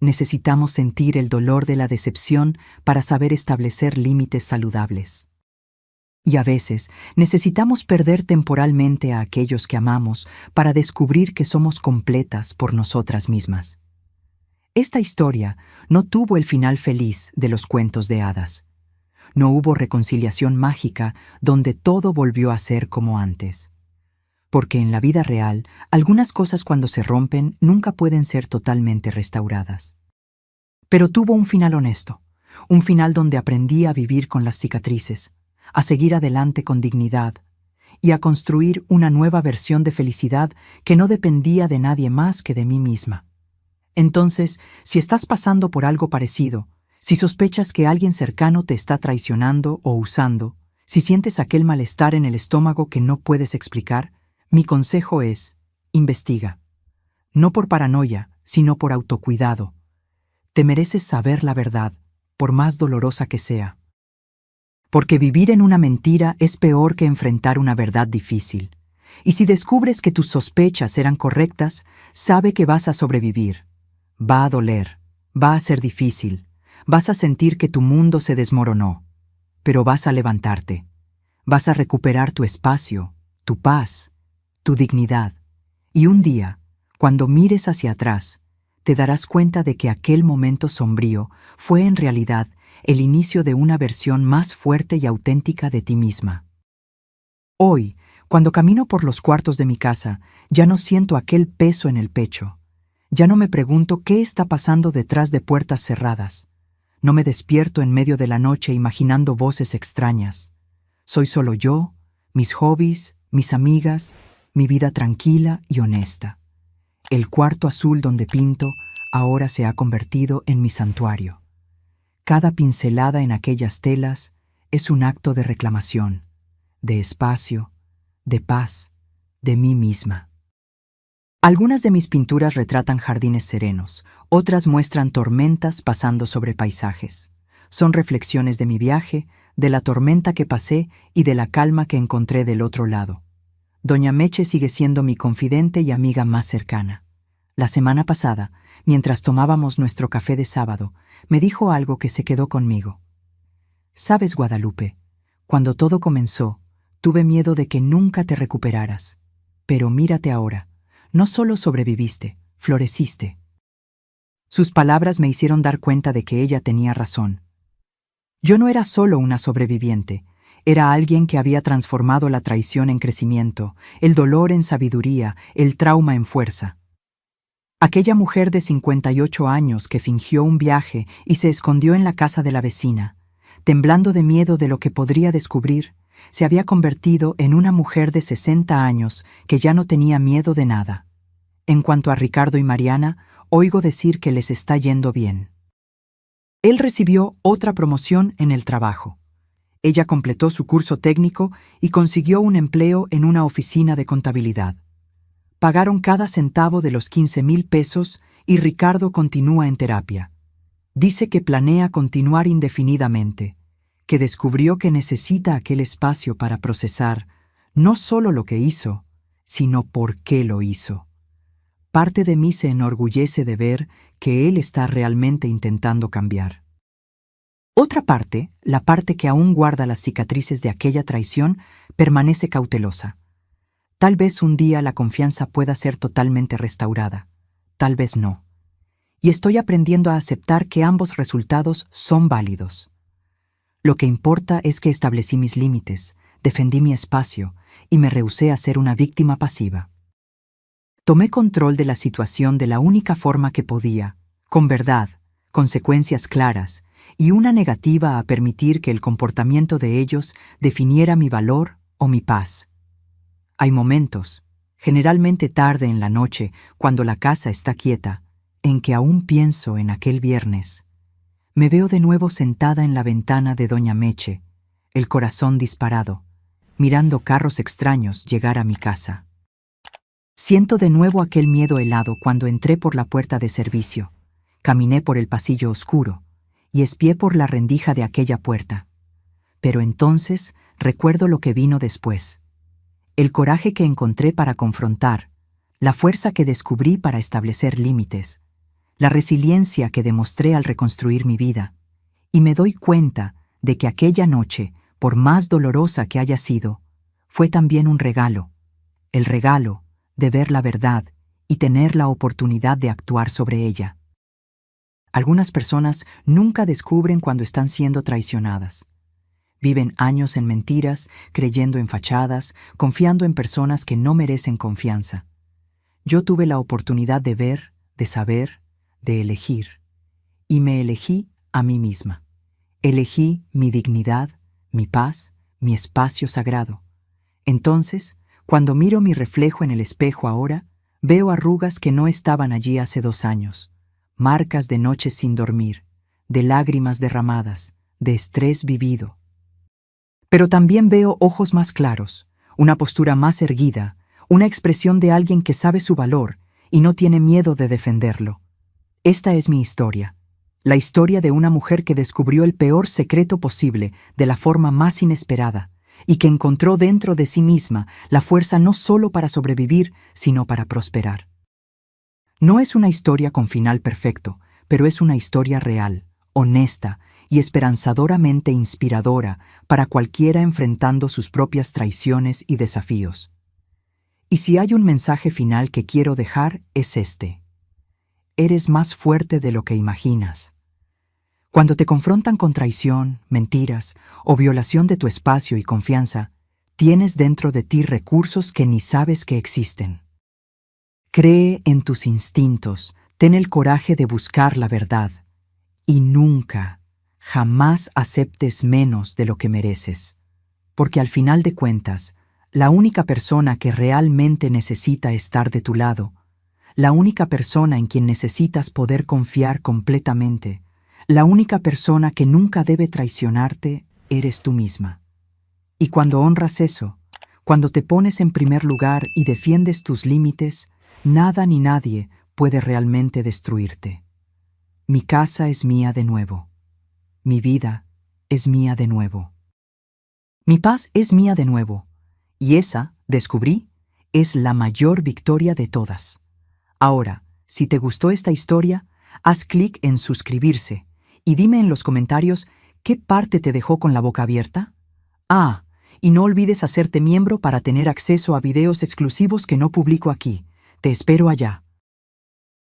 Necesitamos sentir el dolor de la decepción para saber establecer límites saludables. Y a veces necesitamos perder temporalmente a aquellos que amamos para descubrir que somos completas por nosotras mismas. Esta historia no tuvo el final feliz de los cuentos de hadas. No hubo reconciliación mágica donde todo volvió a ser como antes. Porque en la vida real, algunas cosas cuando se rompen nunca pueden ser totalmente restauradas. Pero tuvo un final honesto, un final donde aprendí a vivir con las cicatrices, a seguir adelante con dignidad y a construir una nueva versión de felicidad que no dependía de nadie más que de mí misma. Entonces, si estás pasando por algo parecido, si sospechas que alguien cercano te está traicionando o usando, si sientes aquel malestar en el estómago que no puedes explicar, mi consejo es: investiga. No por paranoia, sino por autocuidado. Te mereces saber la verdad, por más dolorosa que sea. porque vivir en una mentira es peor que enfrentar una verdad difícil. Y si descubres que tus sospechas eran correctas, sabe que vas a sobrevivir. Va a doler, va a ser difícil, vas a sentir que tu mundo se desmoronó, pero vas a levantarte. Vas a recuperar tu espacio, tu paz, tu dignidad. Y un día, cuando mires hacia atrás, te darás cuenta de que aquel momento sombrío fue en realidad el inicio de una versión más fuerte y auténtica de ti misma. Hoy, cuando camino por los cuartos de mi casa, ya no siento aquel peso en el pecho. Ya no me pregunto qué está pasando detrás de puertas cerradas. No me despierto en medio de la noche imaginando voces extrañas. Soy solo yo, mis hobbies, mis amigas, mi vida tranquila y honesta. El cuarto azul donde pinto ahora se ha convertido en mi santuario. Cada pincelada en aquellas telas es un acto de reclamación, de espacio, de paz, de mí misma. Algunas de mis pinturas retratan jardines serenos, otras muestran tormentas pasando sobre paisajes. Son reflexiones de mi viaje, de la tormenta que pasé y de la calma que encontré del otro lado. Doña Meche sigue siendo mi confidente y amiga más cercana. La semana pasada, mientras tomábamos nuestro café de sábado, me dijo algo que se quedó conmigo. «Sabes, Guadalupe, cuando todo comenzó, tuve miedo de que nunca te recuperaras. Pero mírate ahora, no solo sobreviviste, floreciste». Sus palabras me hicieron dar cuenta de que ella tenía razón. Yo no era solo una sobreviviente, era alguien que había transformado la traición en crecimiento, el dolor en sabiduría, el trauma en fuerza. Aquella mujer de 58 años que fingió un viaje y se escondió en la casa de la vecina, temblando de miedo de lo que podría descubrir, se había convertido en una mujer de 60 años que ya no tenía miedo de nada. En cuanto a Ricardo y Mariana, oigo decir que les está yendo bien. Él recibió otra promoción en el trabajo. Ella completó su curso técnico y consiguió un empleo en una oficina de contabilidad. Pagaron cada centavo de los 15,000 pesos y Ricardo continúa en terapia. Dice que planea continuar indefinidamente, que descubrió que necesita aquel espacio para procesar no solo lo que hizo, sino por qué lo hizo. Parte de mí se enorgullece de ver que él está realmente intentando cambiar. Otra parte, la parte que aún guarda las cicatrices de aquella traición, permanece cautelosa. Tal vez un día la confianza pueda ser totalmente restaurada, tal vez no. Y estoy aprendiendo a aceptar que ambos resultados son válidos. Lo que importa es que establecí mis límites, defendí mi espacio y me rehusé a ser una víctima pasiva. Tomé control de la situación de la única forma que podía, con verdad, consecuencias claras y una negativa a permitir que el comportamiento de ellos definiera mi valor o mi paz. Hay momentos, generalmente tarde en la noche, cuando la casa está quieta, en que aún pienso en aquel viernes. Me veo de nuevo sentada en la ventana de Doña Meche, el corazón disparado, mirando carros extraños llegar a mi casa. Siento de nuevo aquel miedo helado cuando entré por la puerta de servicio, caminé por el pasillo oscuro y espié por la rendija de aquella puerta. Pero entonces recuerdo lo que vino después. El coraje que encontré para confrontar, la fuerza que descubrí para establecer límites, la resiliencia que demostré al reconstruir mi vida, y me doy cuenta de que aquella noche, por más dolorosa que haya sido, fue también un regalo, el regalo de ver la verdad y tener la oportunidad de actuar sobre ella. Algunas personas nunca descubren cuando están siendo traicionadas. Viven años en mentiras, creyendo en fachadas, confiando en personas que no merecen confianza. Yo tuve la oportunidad de ver, de saber, de elegir. Y me elegí a mí misma. Elegí mi dignidad, mi paz, mi espacio sagrado. Entonces, cuando miro mi reflejo en el espejo ahora, veo arrugas que no estaban allí hace 2 años, marcas de noches sin dormir, de lágrimas derramadas, de estrés vivido. Pero también veo ojos más claros, una postura más erguida, una expresión de alguien que sabe su valor y no tiene miedo de defenderlo. Esta es mi historia. La historia de una mujer que descubrió el peor secreto posible de la forma más inesperada y que encontró dentro de sí misma la fuerza no solo para sobrevivir, sino para prosperar. No es una historia con final perfecto, pero es una historia real, honesta y esperanzadoramente inspiradora para cualquiera enfrentando sus propias traiciones y desafíos. Y si hay un mensaje final que quiero dejar, es este: eres más fuerte de lo que imaginas. Cuando te confrontan con traición, mentiras o violación de tu espacio y confianza, tienes dentro de ti recursos que ni sabes que existen. Cree en tus instintos, ten el coraje de buscar la verdad y nunca, jamás aceptes menos de lo que mereces, porque al final de cuentas, la única persona que realmente necesita estar de tu lado, la única persona en quien necesitas poder confiar completamente, la única persona que nunca debe traicionarte, eres tú misma. Y cuando honras eso, cuando te pones en primer lugar y defiendes tus límites, nada ni nadie puede realmente destruirte. Mi casa es mía de nuevo. Mi vida es mía de nuevo. Mi paz es mía de nuevo. Y esa, descubrí, es la mayor victoria de todas. Ahora, si te gustó esta historia, haz clic en suscribirse y dime en los comentarios qué parte te dejó con la boca abierta. Y no olvides hacerte miembro para tener acceso a videos exclusivos que no publico aquí. Te espero allá.